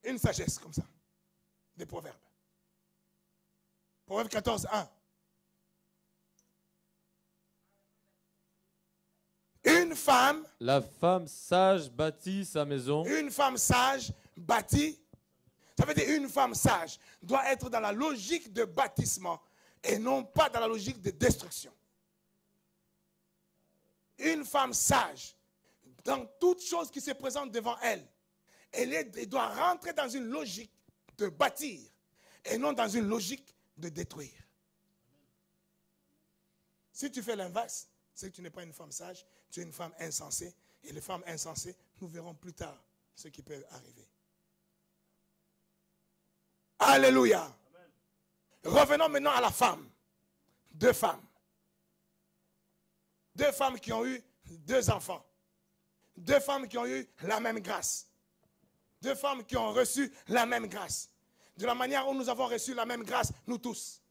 une sagesse comme ça, des proverbes. Proverbe 14, 1. Une femme. La femme sage bâtit sa maison. Une femme sage bâtit. Ça veut dire une femme sage doit être dans la logique de bâtissement et non pas dans la logique de destruction. Une femme sage, dans toute chose qui se présente devant elle, elle doit rentrer dans une logique de bâtir et non dans une logique de détruire. Si tu fais l'inverse, c'est que tu n'es pas une femme sage, tu es une femme insensée. Et les femmes insensées, nous verrons plus tard ce qui peut arriver. Alléluia. Amen. Revenons maintenant à la femme. Deux femmes. Deux femmes qui ont eu deux enfants. Deux femmes qui ont eu la même grâce. Deux femmes qui ont reçu la même grâce. De la manière où nous avons reçu la même grâce, nous tous.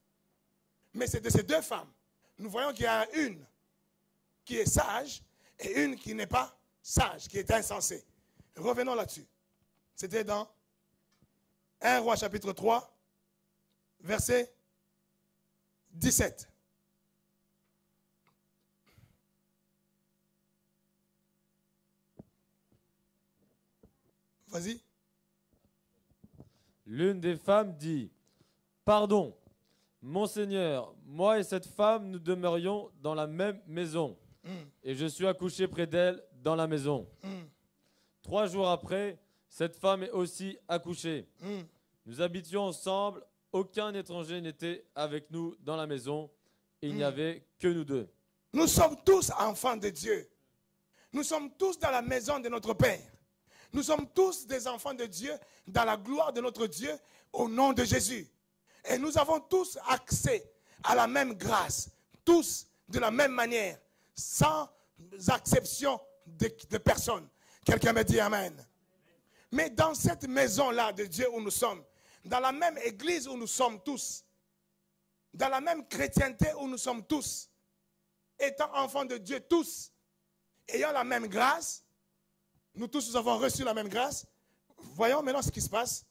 Mais c'est de ces deux femmes, nous voyons qu'il y a une qui est sage et une qui n'est pas sage, qui est insensée. Revenons là-dessus. C'était dans 1 Roi chapitre 3, verset 17. Vas-y. L'une des femmes dit, « Pardon, mon Seigneur, moi et cette femme, nous demeurions dans la même maison, et je suis accouché près d'elle dans la maison. 3 jours après, cette femme est aussi accouchée. Nous habitions ensemble, aucun étranger n'était avec nous dans la maison, et il n'y avait que nous deux. » Nous sommes tous enfants de Dieu. Nous sommes tous dans la maison de notre Père. Nous sommes tous des enfants de Dieu dans la gloire de notre Dieu au nom de Jésus. Et nous avons tous accès à la même grâce, tous de la même manière, sans exception de personne. Quelqu'un me dit Amen. Mais dans cette maison-là de Dieu où nous sommes, dans la même église où nous sommes tous, dans la même chrétienté où nous sommes tous, étant enfants de Dieu tous, ayant la même grâce, nous tous nous avons reçu la même grâce. Voyons maintenant ce qui se passe.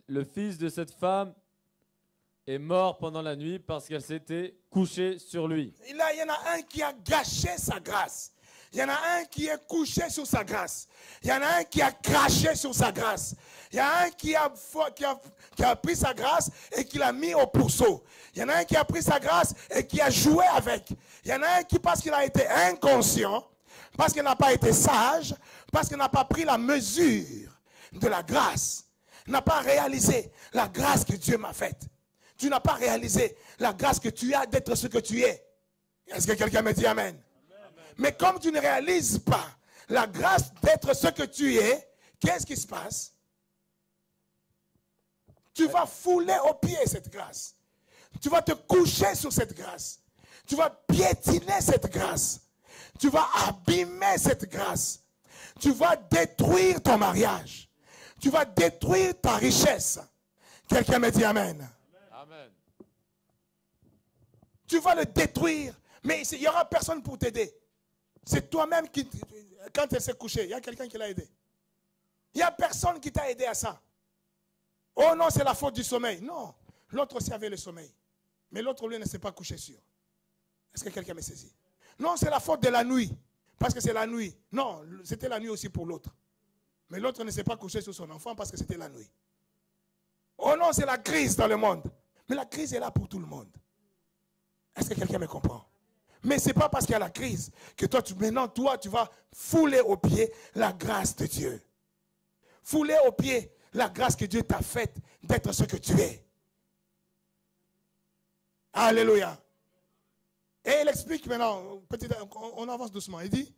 le fils de cette femme est mort pendant la nuit parce qu'elle s'était couchée sur lui. Là, il y en a un qui a gâché sa grâce. Il y en a un qui est couché sur sa grâce. Il y en a un qui a craché sur sa grâce. Il y en a un qui a pris sa grâce et qui l'a mis au pourceau. Il y en a un qui a pris sa grâce et qui a joué avec. Il y en a un qui, parce qu'il a été inconscient, parce qu'il n'a pas été sage, parce qu'il n'a pas pris la mesure de la grâce, n'a pas réalisé la grâce que Dieu m'a faite. Tu n'as pas réalisé la grâce que tu as d'être ce que tu es. Est-ce que quelqu'un me dit Amen? Mais comme tu ne réalises pas la grâce d'être ce que tu es, qu'est-ce qui se passe? Tu vas fouler aux pieds cette grâce. Tu vas te coucher sur cette grâce. Tu vas piétiner cette grâce. Tu vas abîmer cette grâce. Tu vas détruire ton mariage. Tu vas détruire ta richesse. Quelqu'un me dit Amen. Amen. Tu vas le détruire, mais il n'y aura personne pour t'aider. C'est toi-même qui, quand elle s'est couchée, il y a quelqu'un qui l'a aidé. Il n'y a personne qui t'a aidé à ça. Oh non, c'est la faute du sommeil. Non, l'autre aussi avait le sommeil. Mais l'autre, lui, ne s'est pas couché sur. Est-ce que quelqu'un me saisit? Non, c'est la faute de la nuit. Parce que c'est la nuit. Non, c'était la nuit aussi pour l'autre. Mais l'autre ne s'est pas couché sur son enfant parce que c'était la nuit. Oh non, c'est la crise dans le monde. Mais la crise est là pour tout le monde. Est-ce que quelqu'un me comprend? Mais ce n'est pas parce qu'il y a la crise que maintenant, tu vas fouler aux pieds la grâce de Dieu. Fouler aux pieds la grâce que Dieu t'a faite d'être ce que tu es. Alléluia. Et il explique maintenant, on avance doucement. Il dit,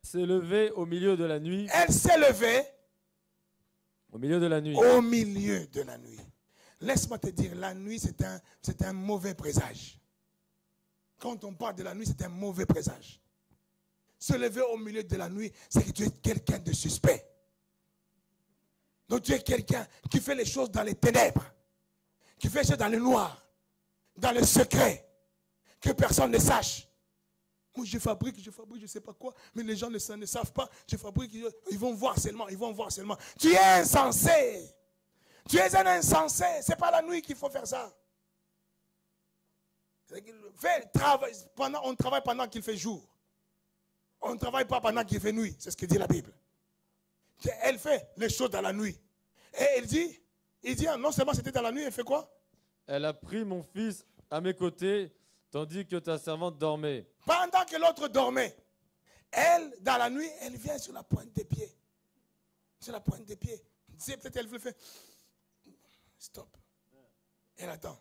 s'est levée au milieu de la nuit. Elle s'est levée au milieu de la nuit. Au milieu de la nuit. Laisse-moi te dire, la nuit, c'est un mauvais présage. Quand on parle de la nuit, c'est un mauvais présage. Se lever au milieu de la nuit, c'est que tu es quelqu'un de suspect. Donc tu es quelqu'un qui fait les choses dans les ténèbres, qui fait les choses dans le noir, dans le secret, que personne ne sache. Moi, je fabrique, je ne sais pas quoi, mais les gens ne savent pas. Je fabrique, ils vont voir seulement, Tu es insensé. Tu es un insensé. Ce n'est pas la nuit qu'il faut faire ça. On travaille pendant qu'il fait jour. On ne travaille pas pendant qu'il fait nuit. C'est ce que dit la Bible. Elle fait les choses dans la nuit. Et il dit, non seulement c'était dans la nuit, elle fait quoi? Elle a pris mon fils à mes côtés, tandis que ta servante dormait. Pendant que l'autre dormait, elle, dans la nuit, elle vient sur la pointe des pieds. Sur la pointe des pieds. Peut-être elle veut faire. Stop. Elle attend.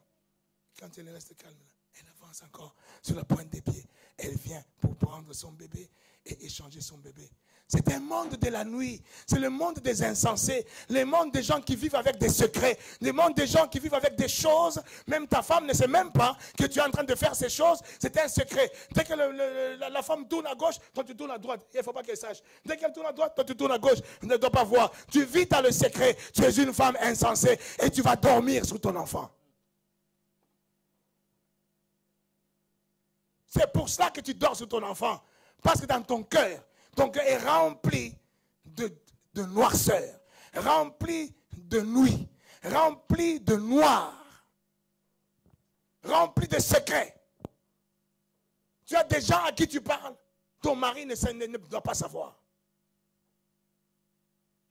Quand elle reste calme, elle avance encore sur la pointe des pieds. Elle vient pour prendre son bébé et échanger son bébé. C'est un monde de la nuit. C'est le monde des insensés. Le monde des gens qui vivent avec des secrets. Le monde des gens qui vivent avec des choses. Même ta femme ne sait même pas que tu es en train de faire ces choses. C'est un secret. Dès que la femme tourne à gauche, toi tu tournes à droite. Il ne faut pas qu'elle sache. Dès qu'elle tourne à droite, toi tu tournes à gauche. Elle ne doit pas voir. Tu vis dans le secret. Tu es une femme insensée et tu vas dormir sur ton enfant. C'est pour cela que tu dors sur ton enfant. Parce que dans ton cœur est rempli de noirceur, rempli de nuit, rempli de noir, rempli de secrets. Tu as des gens à qui tu parles, ton mari ne doit pas savoir.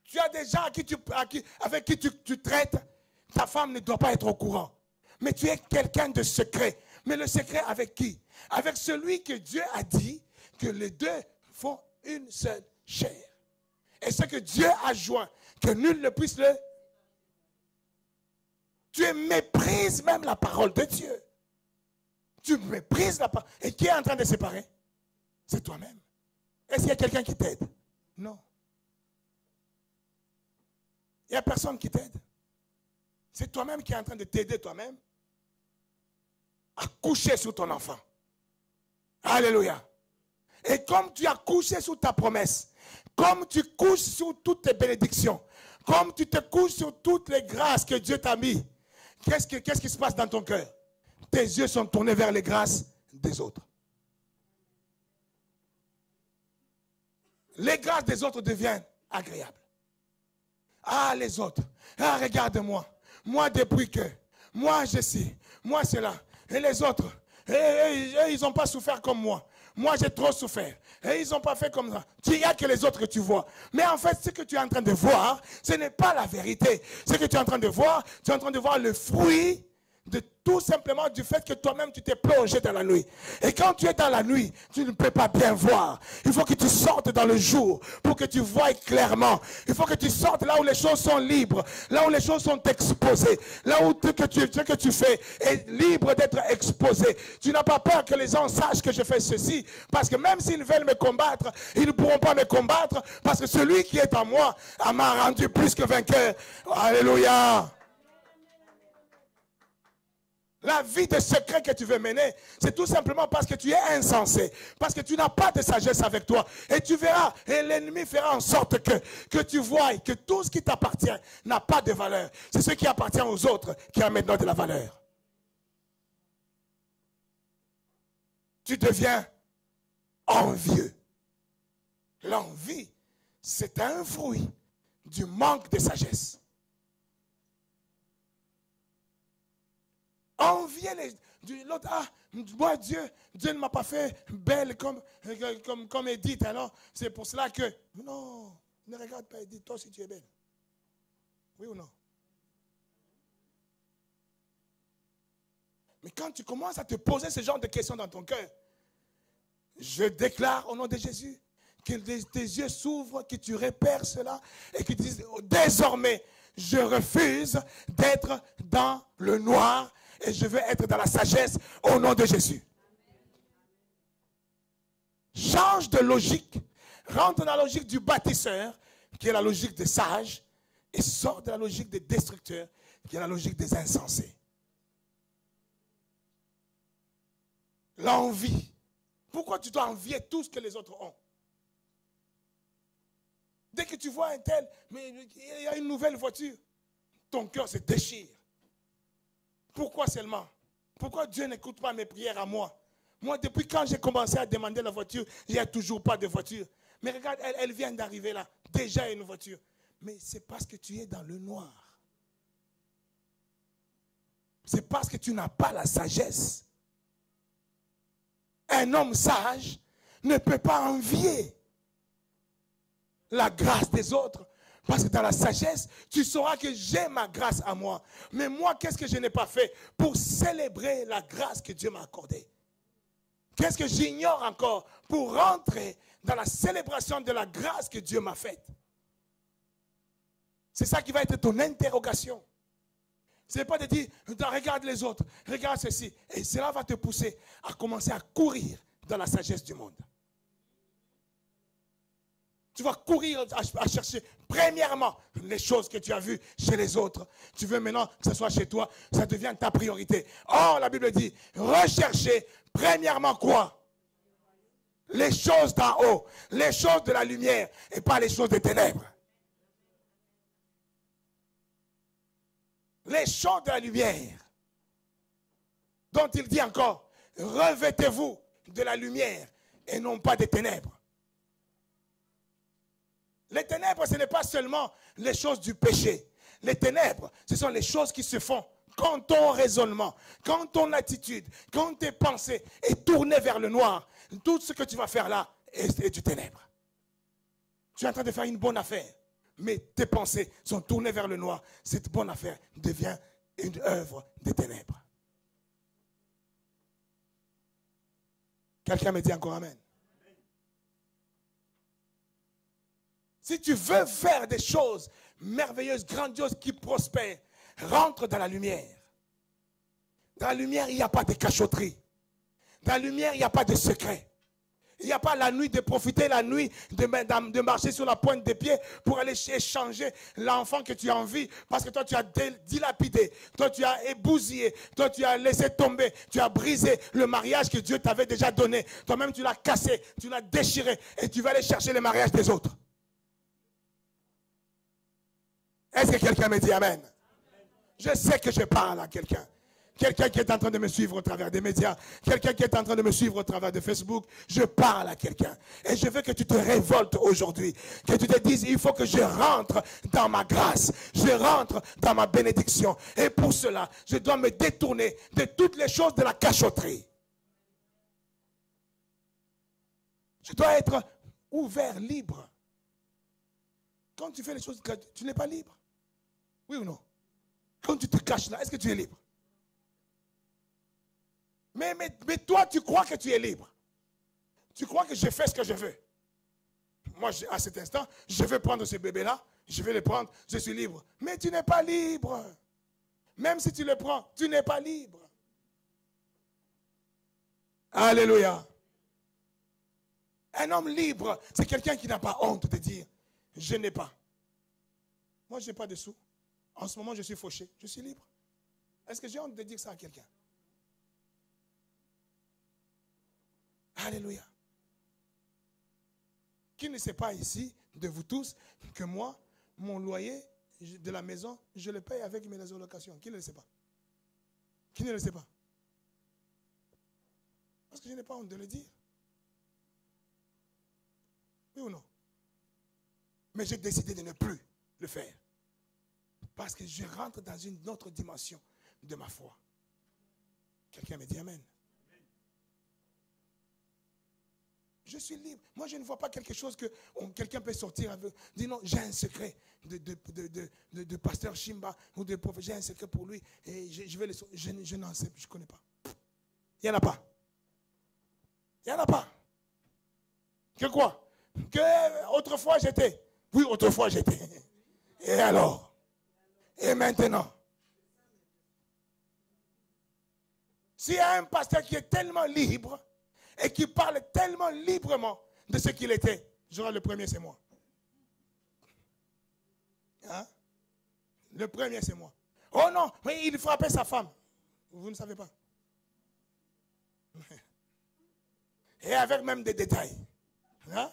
Tu as des gens avec qui tu traites, ta femme ne doit pas être au courant. Mais tu es quelqu'un de secret. Mais le secret avec qui? Avec celui que Dieu a dit que les deux font une seule chair. Et ce que Dieu a joint, que nul ne puisse le... Tu méprises même la parole de Dieu. Tu méprises la parole. Et qui est en train de séparer? C'est toi-même. Est-ce qu'il y a quelqu'un qui t'aide? Non. Il n'y a personne qui t'aide. C'est toi-même qui est en train de t'aider toi-même à coucher sur ton enfant. Alléluia. Et comme tu as couché sur ta promesse, comme tu couches sur toutes tes bénédictions, comme tu te couches sur toutes les grâces que Dieu t'a mis, qu'est-ce qui se passe dans ton cœur? Tes yeux sont tournés vers les grâces des autres. Les grâces des autres deviennent agréables. Ah, les autres. Ah, regarde-moi. Moi, depuis que. Moi, je sais. Moi, c'est là. Et les autres, ils n'ont pas souffert comme moi. Moi, j'ai trop souffert. Et ils n'ont pas fait comme ça. Il n'y a que les autres que tu vois. Mais en fait, ce que tu es en train de voir, ce n'est pas la vérité. Ce que tu es en train de voir, tu es en train de voir le fruit de tout simplement du fait que toi-même tu t'es plongé dans la nuit. Et quand tu es dans la nuit, tu ne peux pas bien voir. Il faut que tu sortes dans le jour pour que tu voies clairement. Il faut que tu sortes là où les choses sont libres, là où les choses sont exposées, là où ce que tu fais est libre d'être exposé. Tu n'as pas peur que les gens sachent que je fais ceci, parce que même s'ils veulent me combattre, ils ne pourront pas me combattre, parce que celui qui est en moi m'a rendu plus que vainqueur. Alléluia. La vie de secret que tu veux mener, c'est tout simplement parce que tu es insensé, parce que tu n'as pas de sagesse avec toi. Et tu verras, et l'ennemi fera en sorte que tu vois que tout ce qui t'appartient n'a pas de valeur. C'est ce qui appartient aux autres qui a maintenant de la valeur. Tu deviens envieux. L'envie, c'est un fruit du manque de sagesse. Envier l'autre. Ah, moi, Dieu ne m'a pas fait belle comme Edith. Alors, c'est pour cela que... Non, ne regarde pas Edith, toi si tu es belle. Oui ou non? Mais quand tu commences à te poser ce genre de questions dans ton cœur, je déclare au nom de Jésus que tes yeux s'ouvrent, que tu repères cela et que tu dises, désormais, je refuse d'être dans le noir. Et je veux être dans la sagesse au nom de Jésus. Change de logique. Rentre dans la logique du bâtisseur, qui est la logique des sages, et sors de la logique des destructeurs, qui est la logique des insensés. L'envie. Pourquoi tu dois envier tout ce que les autres ont? Dès que tu vois un tel, mais il y a une nouvelle voiture, ton cœur se déchire. Pourquoi seulement? Pourquoi Dieu n'écoute pas mes prières à moi? Moi, depuis quand j'ai commencé à demander la voiture, il n'y a toujours pas de voiture. Mais regarde, elle vient d'arriver là. Déjà une voiture. Mais c'est parce que tu es dans le noir. C'est parce que tu n'as pas la sagesse. Un homme sage ne peut pas envier la grâce des autres. Parce que dans la sagesse, tu sauras que j'ai ma grâce à moi. Mais moi, qu'est-ce que je n'ai pas fait pour célébrer la grâce que Dieu m'a accordée? Qu'est-ce que j'ignore encore pour rentrer dans la célébration de la grâce que Dieu m'a faite? C'est ça qui va être ton interrogation. Ce n'est pas de dire, regarde les autres, regarde ceci. Et cela va te pousser à commencer à courir dans la sagesse du monde. Tu vas courir à chercher, premièrement, les choses que tu as vues chez les autres. Tu veux maintenant que ce soit chez toi, ça devient ta priorité. Or, la Bible dit, recherchez premièrement quoi? Les choses d'en haut, les choses de la lumière et pas les choses des ténèbres. Les choses de la lumière, dont il dit encore, revêtez-vous de la lumière et non pas des ténèbres. Les ténèbres, ce n'est pas seulement les choses du péché. Les ténèbres, ce sont les choses qui se font quand ton raisonnement, quand ton attitude, quand tes pensées est tournée vers le noir. Tout ce que tu vas faire là est du ténèbre. Tu es en train de faire une bonne affaire, mais tes pensées sont tournées vers le noir. Cette bonne affaire devient une œuvre des ténèbres. Quelqu'un me dit encore amen. Si tu veux faire des choses merveilleuses, grandioses, qui prospèrent, rentre dans la lumière. Dans la lumière, il n'y a pas de cachotterie. Dans la lumière, il n'y a pas de secret. Il n'y a pas la nuit de profiter, la nuit de marcher sur la pointe des pieds pour aller échanger l'enfant que tu as envie. Parce que toi, tu as dilapidé, toi, tu as ébousillé, toi, tu as laissé tomber, tu as brisé le mariage que Dieu t'avait déjà donné. Toi-même, tu l'as cassé, tu l'as déchiré et tu vas aller chercher le mariage des autres. Est-ce que quelqu'un me dit amen? Je sais que je parle à quelqu'un. quelqu'un qui est en train de me suivre au travers des médias, quelqu'un qui est en train de me suivre au travers de Facebook, je parle à quelqu'un. Et je veux que tu te révoltes aujourd'hui, que tu te dises, il faut que je rentre dans ma grâce, je rentre dans ma bénédiction. Et pour cela, je dois me détourner de toutes les choses de la cachotterie. Je dois être ouvert, libre. Quand tu fais les choses, tu n'es pas libre. Oui ou non? Quand tu te caches là, est-ce que tu es libre? Mais toi, tu crois que tu es libre. Tu crois que je fais ce que je veux. Moi, à cet instant, je veux prendre ce bébé-là, je vais le prendre, je suis libre. Mais tu n'es pas libre. Même si tu le prends, tu n'es pas libre. Alléluia. Un homme libre, c'est quelqu'un qui n'a pas honte de dire, je n'ai pas. Moi, je n'ai pas de sous. En ce moment, je suis fauché. Je suis libre. Est-ce que j'ai honte de dire ça à quelqu'un? Alléluia. Qui ne sait pas ici, de vous tous, que moi, mon loyer de la maison, je le paye avec mes allocations? Qui ne le sait pas? Qui ne le sait pas? Parce que je n'ai pas honte de le dire. Oui ou non? Mais j'ai décidé de ne plus le faire. Parce que je rentre dans une autre dimension de ma foi. Quelqu'un me dit amen. Je suis libre. Moi, je ne vois pas quelque chose que quelqu'un peut sortir avec. Dis non, j'ai un secret de pasteur Shimba ou de prophète. J'ai un secret pour lui et je vais le sortir. Je n'en sais, je ne connais pas. Il n'y en a pas. Il n'y en a pas. Que quoi? Que autrefois j'étais. Oui, autrefois j'étais. Et alors? Et maintenant? S'il y a un pasteur qui est tellement libre et qui parle tellement librement de ce qu'il était, j'aurai le premier, c'est moi. Hein? Le premier, c'est moi. Oh non, mais il frappait sa femme. Vous ne savez pas. Et avec même des détails. Hein?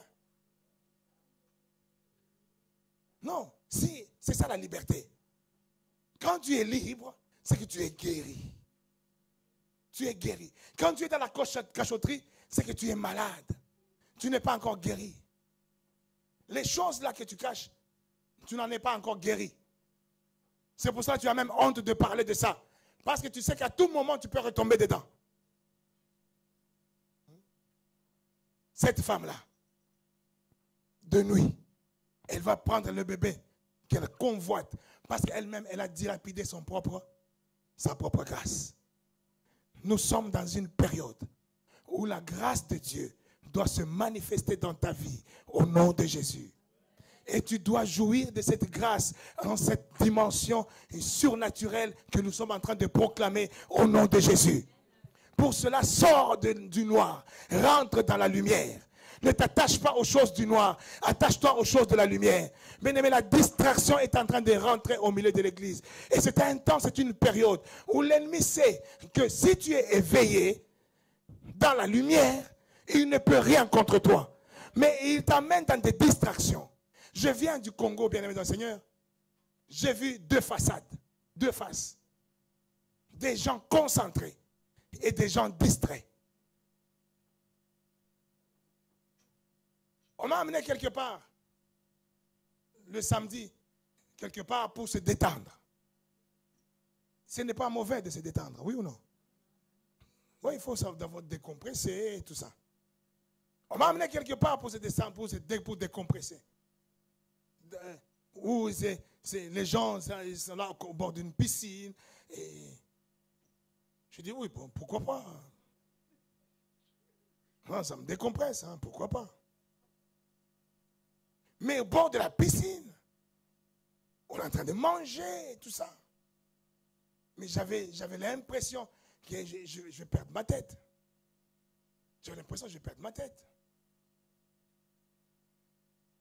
Non, si, c'est ça la liberté. Quand tu es libre, c'est que tu es guéri. Tu es guéri. Quand tu es dans la cachotterie, c'est que tu es malade. Tu n'es pas encore guéri. Les choses là que tu caches, tu n'en es pas encore guéri. C'est pour ça que tu as même honte de parler de ça. Parce que tu sais qu'à tout moment, tu peux retomber dedans. Cette femme-là, de nuit, elle va prendre le bébé qu'elle convoite parce qu'elle-même, elle a dilapidé sa propre grâce. Nous sommes dans une période où la grâce de Dieu doit se manifester dans ta vie au nom de Jésus. Et tu dois jouir de cette grâce dans cette dimension surnaturelle que nous sommes en train de proclamer au nom de Jésus. Pour cela, sors du noir, rentre dans la lumière. Ne t'attache pas aux choses du noir, attache-toi aux choses de la lumière. Bien-aimé, la distraction est en train de rentrer au milieu de l'église. Et c'est un temps, c'est une période où l'ennemi sait que si tu es éveillé dans la lumière, il ne peut rien contre toi. Mais il t'amène dans des distractions. Je viens du Congo, bien-aimé dans le Seigneur. J'ai vu deux façades, deux faces. Des gens concentrés et des gens distraits. On m'a amené quelque part, le samedi, quelque part pour se détendre. Ce n'est pas mauvais de se détendre, oui ou non? Oui, il faut savoir décompresser et tout ça. On m'a amené quelque part pour se descendre, pour décompresser. Où les gens ils sont là au bord d'une piscine. Et je dis, oui, bon, pourquoi pas? Non, ça me décompresse, hein, pourquoi pas? Mais au bord de la piscine, on est en train de manger, tout ça. Mais j'avais l'impression que je vais perdre ma tête. J'avais l'impression que je vais perdre ma tête.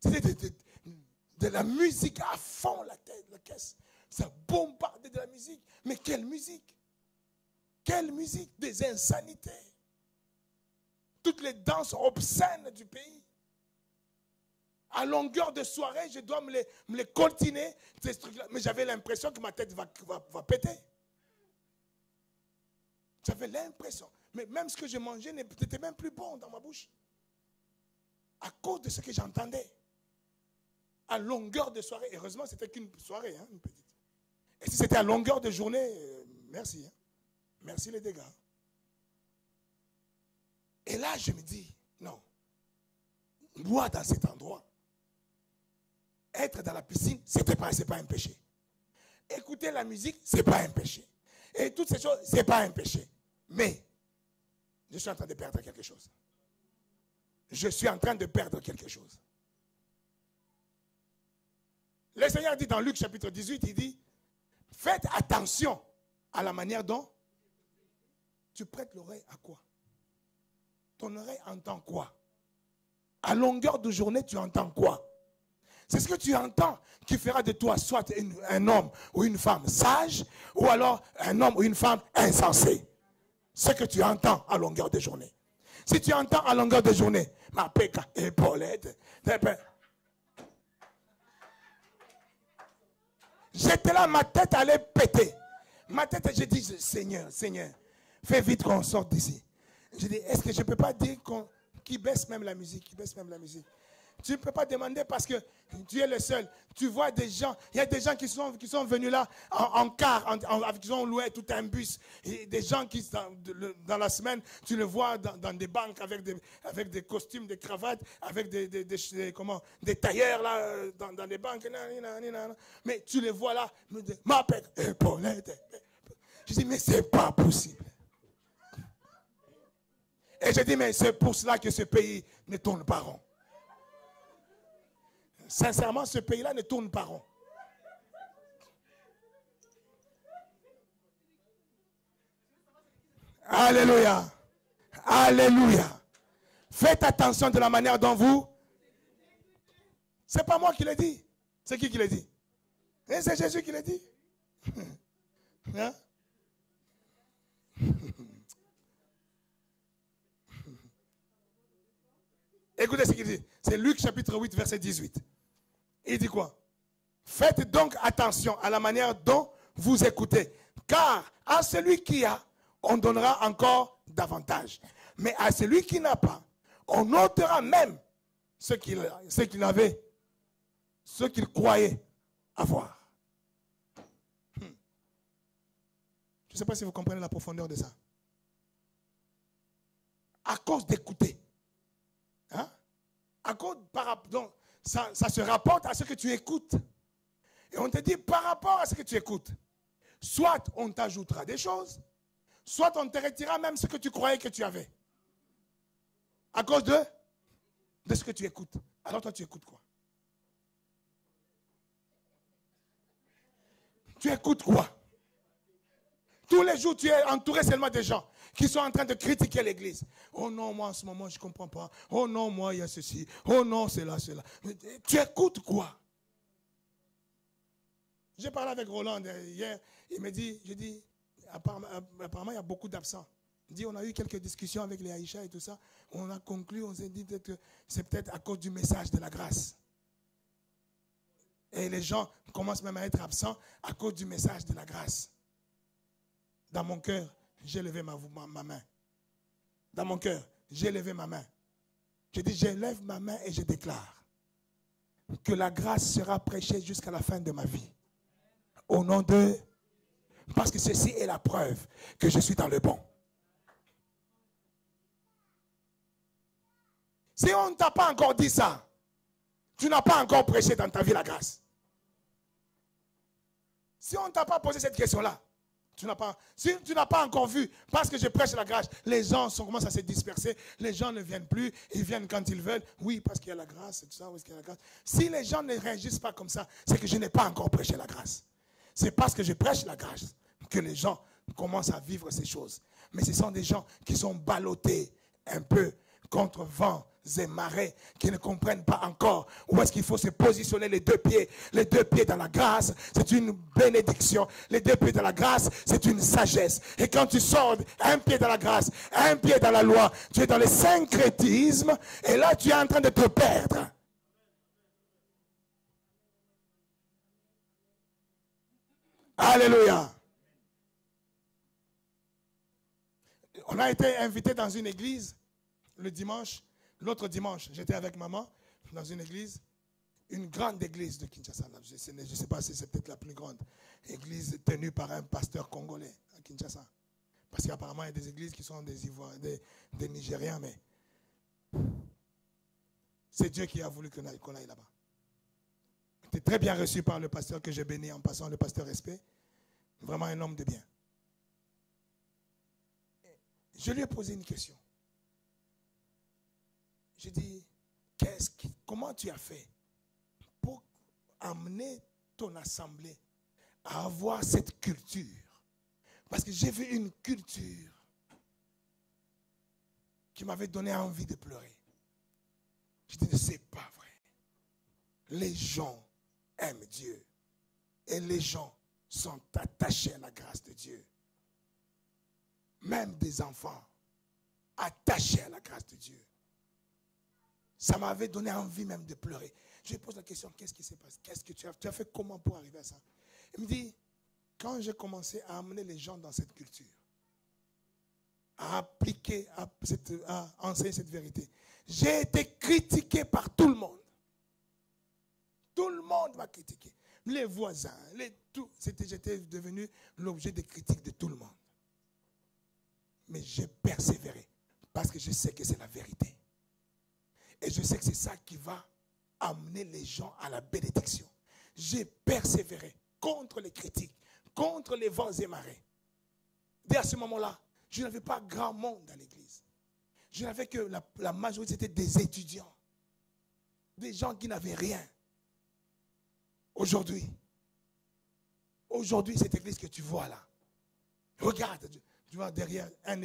C'était de la musique à fond, la caisse. Ça bombardait de la musique. Mais quelle musique? Quelle musique? Des insanités. Toutes les danses obscènes du pays. À longueur de soirée, je dois me les coltiner, ces trucs-là. Mais j'avais l'impression que ma tête va péter. J'avais l'impression. Mais même ce que je mangeais n'était même plus bon dans ma bouche. À cause de ce que j'entendais. À longueur de soirée. Heureusement, c'était qu'une soirée, hein, une petite. Et si c'était à longueur de journée, merci. Hein. Merci les dégâts. Et là, je me dis, non. Moi, dans cet endroit, être dans la piscine, c'est pas un péché. Écouter la musique, ce n'est pas un péché. Et toutes ces choses, ce n'est pas un péché. Mais, je suis en train de perdre quelque chose. Je suis en train de perdre quelque chose. Le Seigneur dit dans Luc chapitre 18, il dit, faites attention à la manière dont tu prêtes l'oreille à quoi? Ton oreille entend quoi? À longueur de journée, tu entends quoi? C'est ce que tu entends qui fera de toi soit un homme ou une femme sage, ou alors un homme ou une femme insensé. Ce que tu entends à longueur de journée. Si tu entends à longueur de journée, ma péca, épaulette, j'étais là, ma tête allait péter. Ma tête, j'ai dit, Seigneur, fais vite qu'on sorte d'ici. J'ai dit, est-ce que je ne peux pas dire qu'il baisse même la musique, Tu ne peux pas demander parce que tu es le seul. Tu vois des gens, il y a des gens qui sont venus là en car, ils ont loué tout un bus. Et des gens qui, dans la semaine, tu les vois dans des banques avec des costumes, des cravates, avec des tailleurs là, dans des banques. Mais tu les vois là, ma père, épaulette. Je dis, mais c'est pas possible. Et je dis, mais c'est pour cela que ce pays ne tourne pas rond. Sincèrement, ce pays-là ne tourne pas rond. Alléluia. Alléluia. Faites attention de la manière dont vous... C'est pas moi qui l'ai dit. C'est qui l'a dit? Et c'est Jésus qui l'a dit. Hein? Écoutez ce qu'il dit. C'est Luc chapitre 8, verset 18. Il dit quoi? Faites donc attention à la manière dont vous écoutez. Car à celui qui a, on donnera encore davantage. Mais à celui qui n'a pas, on ôtera même ce qu'il avait, ce qu'il croyait avoir. Je ne sais pas si vous comprenez la profondeur de ça. À cause d'écouter. Hein? À cause, donc, ça se rapporte à ce que tu écoutes. Et on te dit par rapport à ce que tu écoutes, soit on t'ajoutera des choses, soit on te retirera même ce que tu croyais que tu avais. À cause de ce que tu écoutes. Alors toi tu écoutes quoi? Tu écoutes quoi? Tous les jours tu es entouré seulement de gens qui sont en train de critiquer l'église. Oh non, moi en ce moment je ne comprends pas. Oh non, moi il y a ceci. Oh non, c'est là, c'est là. Tu écoutes quoi? J'ai parlé avec Roland hier. Il me dit, je dis, apparemment il y a beaucoup d'absents. Il dit, on a eu quelques discussions avec les Aïcha et tout ça. On a conclu, on s'est dit que c'est peut-être à cause du message de la grâce. Et les gens commencent même à être absents à cause du message de la grâce. Dans mon cœur, j'ai levé ma main. Dans mon cœur, j'ai levé ma main. Je dis, je lève ma main et je déclare que la grâce sera prêchée jusqu'à la fin de ma vie. Au nom de... Parce que ceci est la preuve que je suis dans le bon. Si on ne t'a pas encore dit ça, tu n'as pas encore prêché dans ta vie la grâce. Si on ne t'a pas posé cette question-là, si tu n'as pas encore vu, parce que je prêche la grâce, les gens commencent à se disperser, les gens ne viennent plus, ils viennent quand ils veulent. Oui, parce qu'il y a la grâce, et tout ça, parce qu'il y a la grâce. Si les gens ne réagissent pas comme ça, c'est que je n'ai pas encore prêché la grâce. C'est parce que je prêche la grâce que les gens commencent à vivre ces choses. Mais ce sont des gens qui sont ballottés un peu contre vents et marées, qui ne comprennent pas encore où est-ce qu'il faut se positionner les deux pieds. Les deux pieds dans la grâce, c'est une bénédiction. Les deux pieds dans la grâce, c'est une sagesse. Et quand tu sors un pied dans la grâce, un pied dans la loi, tu es dans le syncrétisme et là tu es en train de te perdre. Alléluia. On a été invité dans une église le dimanche. L'autre dimanche, j'étais avec maman dans une église, une grande église de Kinshasa. Je ne sais pas si c'est peut-être la plus grande église tenue par un pasteur congolais à Kinshasa. Parce qu'apparemment, il y a des églises qui sont des Ivoiriens, des Nigériens, mais c'est Dieu qui a voulu qu'on aille là-bas. J'étais très bien reçu par le pasteur que j'ai béni en passant, le pasteur Respect. Vraiment un homme de bien. Je lui ai posé une question. J'ai dit, comment tu as fait pour amener ton assemblée à avoir cette culture? Parce que j'ai vu une culture qui m'avait donné envie de pleurer. Je dis, c'est pas vrai. Les gens aiment Dieu. Et les gens sont attachés à la grâce de Dieu. Même des enfants attachés à la grâce de Dieu. Ça m'avait donné envie même de pleurer. Je lui pose la question, qu'est-ce qui s'est passé? Qu'est-ce que tu as fait comment pour arriver à ça? Il me dit, quand j'ai commencé à amener les gens dans cette culture, à appliquer, à enseigner cette vérité, j'ai été critiqué par tout le monde. Tout le monde m'a critiqué. Les voisins, j'étais devenu l'objet des critiques de tout le monde. Mais j'ai persévéré parce que je sais que c'est la vérité. Et je sais que c'est ça qui va amener les gens à la bénédiction. J'ai persévéré contre les critiques, contre les vents et marées. Dès à ce moment-là, je n'avais pas grand monde dans l'église. Je n'avais que la majorité, c'était des étudiants. Des gens qui n'avaient rien. Aujourd'hui, cette église que tu vois là, regarde, tu vois derrière un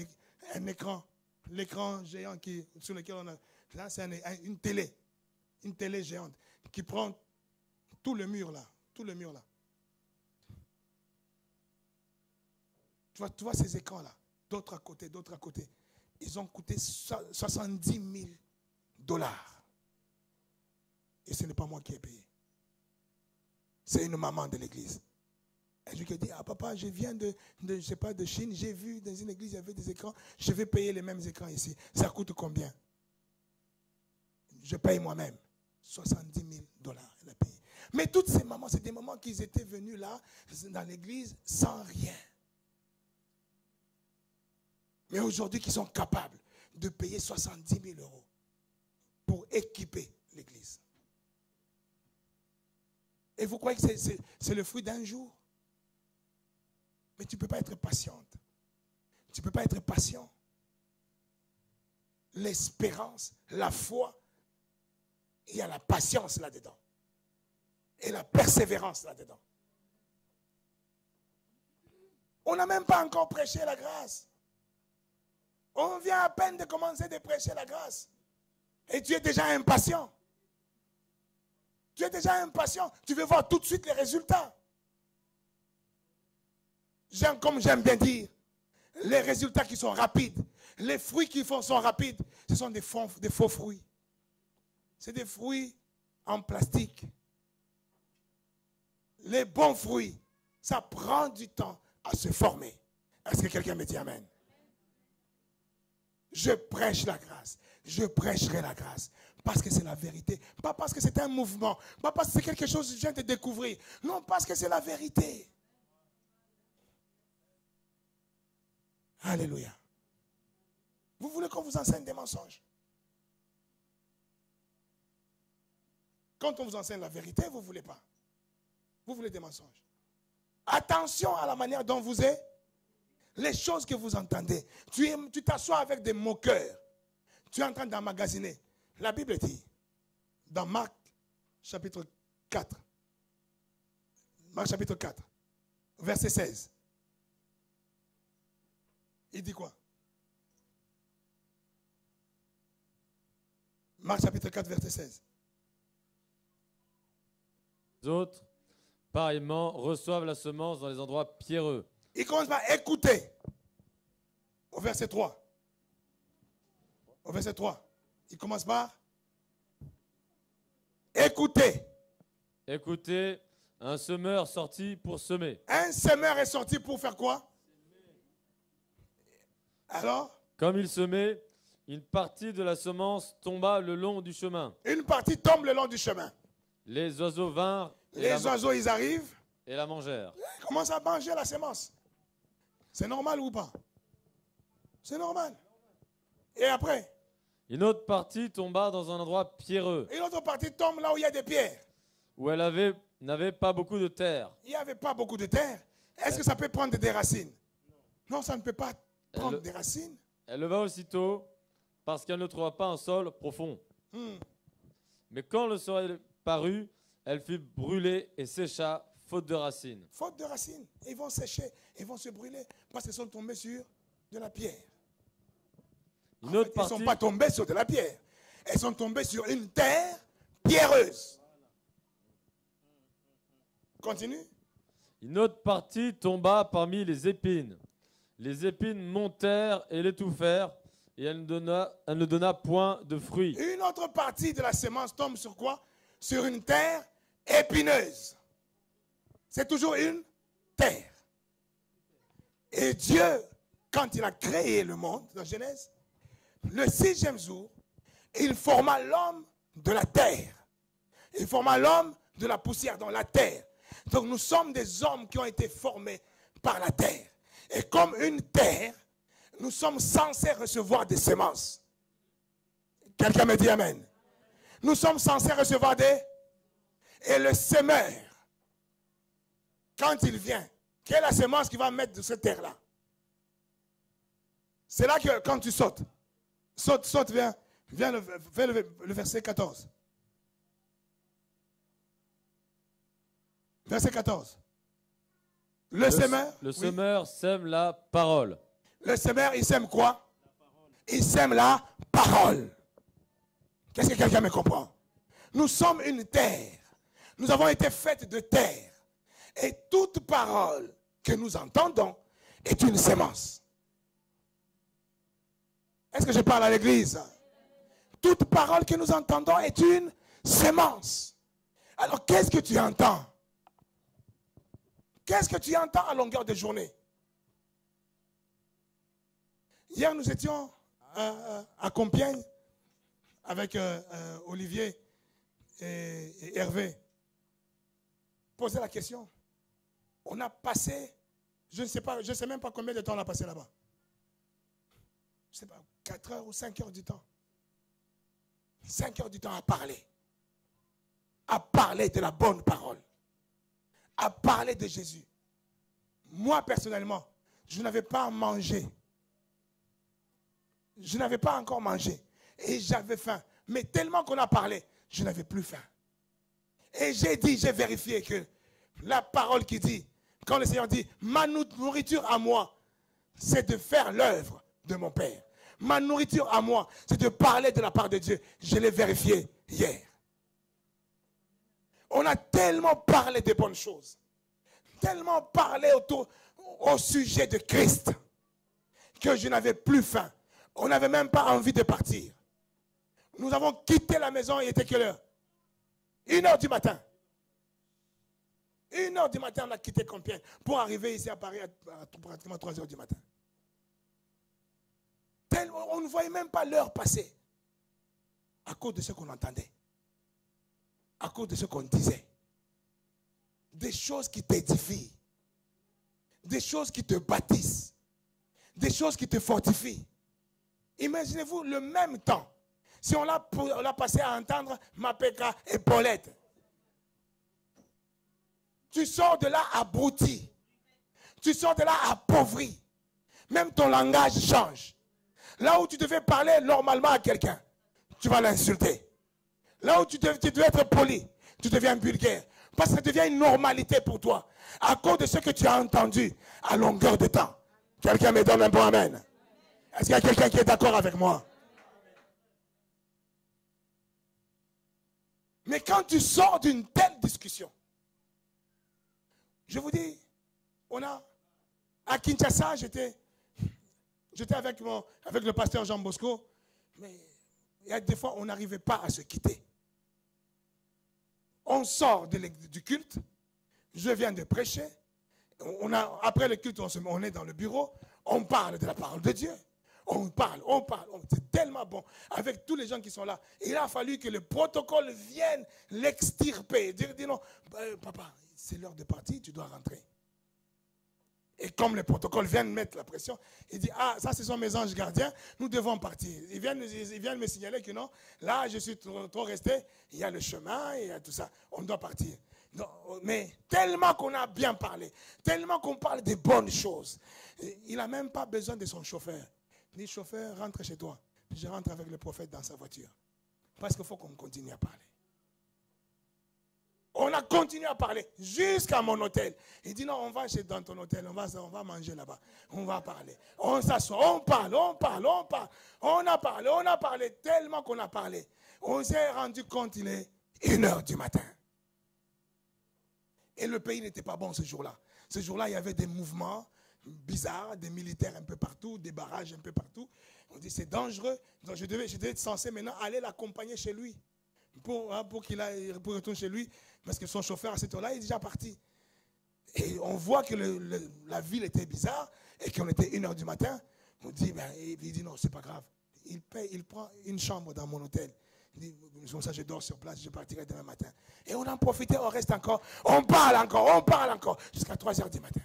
écran, l'écran géant sur lequel on a, là c'est une télé géante qui prend tout le mur là. Tu vois ces écrans là, d'autres à côté, ils ont coûté 70 000 $. Et ce n'est pas moi qui ai payé. C'est une maman de l'église. Et je lui ai dit, papa, je viens je sais pas, de Chine, j'ai vu dans une église, il y avait des écrans, je vais payer les mêmes écrans ici. Ça coûte combien? Je paye moi-même. 70 000 $, elle a payé. Mais toutes ces mamans, c'est des mamans qui étaient venues là, dans l'église, sans rien. Mais aujourd'hui, qui sont capables de payer 70 000 € pour équiper l'église. Et vous croyez que c'est le fruit d'un jour? Mais tu ne peux pas être patiente. Tu ne peux pas être patient. L'espérance, la foi, il y a la patience là-dedans. Et la persévérance là-dedans. On n'a même pas encore prêché la grâce. On vient à peine de commencer de prêcher la grâce. Et tu es déjà impatient. Tu es déjà impatient. Tu veux voir tout de suite les résultats. Comme j'aime bien dire, les résultats qui sont rapides, les fruits qui sont rapides, ce sont des faux fruits. C'est des fruits en plastique. Les bons fruits, ça prend du temps à se former. Est-ce que quelqu'un me dit amen? Je prêche la grâce. Je prêcherai la grâce. Parce que c'est la vérité. Pas parce que c'est un mouvement. Pas parce que c'est quelque chose que je viens de découvrir. Non, parce que c'est la vérité. Alléluia. Vous voulez qu'on vous enseigne des mensonges? Quand on vous enseigne la vérité, vous ne voulez pas. Vous voulez des mensonges. Attention à la manière dont vous êtes. Les choses que vous entendez. Tu t'assois avec des moqueurs. Tu es en train d'emmagasiner. La Bible dit, dans Marc chapitre 4, Marc chapitre 4, verset 16, il dit quoi? Marc chapitre 4, verset 16. Les autres, pareillement, reçoivent la semence dans les endroits pierreux. Il commence par écouter. Au verset 3. Au verset 3. Il commence par écouter. Écoutez, un semeur sorti pour semer. Un semeur est sorti pour faire quoi? Alors, Comme il semait, une partie de la semence tomba le long du chemin. Une partie tombe le long du chemin. Les oiseaux vinrent Les oiseaux, ils arrivent. et la mangèrent. Ils commencent à manger la semence. C'est normal ou pas? C'est normal. Et après, Une autre partie tomba dans un endroit pierreux, une autre partie tombe là où il y a des pierres. où elle n'avait pas beaucoup de terre. Il n'y avait pas beaucoup de terre. Est-ce que ça peut prendre des racines? Non, ça ne peut pas prendre des racines. Elle leva aussitôt, parce qu'elle ne trouva pas un sol profond. Mais quand le soleil parut, elle fut brûlée et sécha, faute de racines. Faute de racines. Ils vont sécher, ils vont se brûler parce qu'ils sont tombés sur de la pierre. Ils ne sont pas tombés sur de la pierre. Ils sont tombés sur une terre pierreuse. Continue. Une autre partie tomba parmi les épines. Les épines montèrent et l'étouffèrent, et elle ne donna point de fruits. Une autre partie de la semence tombe sur quoi? Sur une terre épineuse. C'est toujours une terre. Et Dieu, quand il a créé le monde, dans Genèse, le 6e jour, il forma l'homme de la terre. Il forma l'homme de la poussière dans la terre. Donc nous sommes des hommes qui ont été formés par la terre. Et comme une terre, nous sommes censés recevoir des semences. Quelqu'un me dit amen. Nous sommes censés recevoir des... Et le semeur, quand il vient, quelle est la semence qu'il va mettre de cette terre-là? C'est là que quand tu sautes, saute, viens le verset 14. Verset 14. Le semeur sème la parole. Le semeur, il sème quoi? Il sème la parole. Qu'est-ce que quelqu'un me comprend? Nous sommes une terre. Nous avons été faits de terre. Et toute parole que nous entendons est une sémence. Est-ce que je parle à l'église? Toute parole que nous entendons est une sémence. Alors qu'est-ce que tu entends? Qu'est-ce que tu entends à longueur de journée? Hier, nous étions à Compiègne avec Olivier et Hervé. Posez la question. On a passé, je ne sais même pas combien de temps on a passé là-bas. Je ne sais pas, 4 heures ou 5 heures du temps. 5 heures du temps à parler. À parler de la bonne parole. À parler de Jésus. Moi, personnellement, je n'avais pas mangé. Je n'avais pas encore mangé. Et j'avais faim. Mais tellement qu'on a parlé, je n'avais plus faim. Et j'ai vérifié que la parole qui dit, quand le Seigneur dit, ma nourriture à moi, c'est de faire l'œuvre de mon Père. Ma nourriture à moi, c'est de parler de la part de Dieu. Je l'ai vérifié hier. On a tellement parlé de bonnes choses. Tellement parlé au sujet de Christ que je n'avais plus faim. On n'avait même pas envie de partir. Nous avons quitté la maison, il était quelle heure? 1h du matin. 1h du matin, on a quitté Compiègne pour arriver ici à Paris à pratiquement 3h du matin. On ne voyait même pas l'heure passer à cause de ce qu'on entendait, à cause de ce qu'on disait. Des choses qui t'édifient, des choses qui te bâtissent, des choses qui te fortifient. Imaginez-vous le même temps, si on l'a passé à entendre Mapeka et Paulette. Tu sors de là abruti, tu sors de là appauvri, même ton langage change. Là où tu devais parler normalement à quelqu'un, tu vas l'insulter. Là où tu devais être poli, tu deviens vulgaire. Parce que ça devient une normalité pour toi. À cause de ce que tu as entendu à longueur de temps. Quelqu'un me donne un bon amen. Est-ce qu'il y a quelqu'un qui est d'accord avec moi? Mais quand tu sors d'une telle discussion, je vous dis, à Kinshasa, j'étais avec le pasteur Jean Bosco, mais il y a des fois, on n'arrivait pas à se quitter. On sort du culte, je viens de prêcher, après le culte, on est dans le bureau, on parle de la parole de Dieu, On parle. C'est tellement bon. Avec tous les gens qui sont là, il a fallu que le protocole vienne l'extirper. Dire non, papa, c'est l'heure de partir, tu dois rentrer. Et comme le protocole vient de mettre la pression, il dit, ah, ça ce sont mes anges gardiens, nous devons partir. Ils viennent me signaler que non, là je suis trop resté, il y a le chemin, il y a tout ça, on doit partir. Non, mais tellement qu'on a bien parlé, tellement qu'on parle des bonnes choses, il n'a même pas besoin de son chauffeur. Il dit, chauffeur, rentre chez toi. Je rentre avec le prophète dans sa voiture. Parce qu'il faut qu'on continue à parler. On a continué à parler jusqu'à mon hôtel. Il dit non, on va dans ton hôtel, on va manger là-bas. On va parler. On s'assoit, on parle. On a parlé tellement qu'on a parlé. On s'est rendu compte, il est 1h du matin. Et le pays n'était pas bon ce jour-là. Ce jour-là, il y avait des mouvements bizarres, des militaires un peu partout, des barrages un peu partout. On dit c'est dangereux. Donc je devais être censé maintenant aller l'accompagner chez lui. Pour qu'il retourne chez lui, parce que son chauffeur à cette heure-là est déjà parti. Et on voit que la ville était bizarre et qu'on était 1h du matin. On dit, il dit non, c'est pas grave. Il prend une chambre dans mon hôtel. Il dit, comme ça je dors sur place, je partirai demain matin. Et on en profitait, on reste encore, on parle encore, jusqu'à 3h du matin.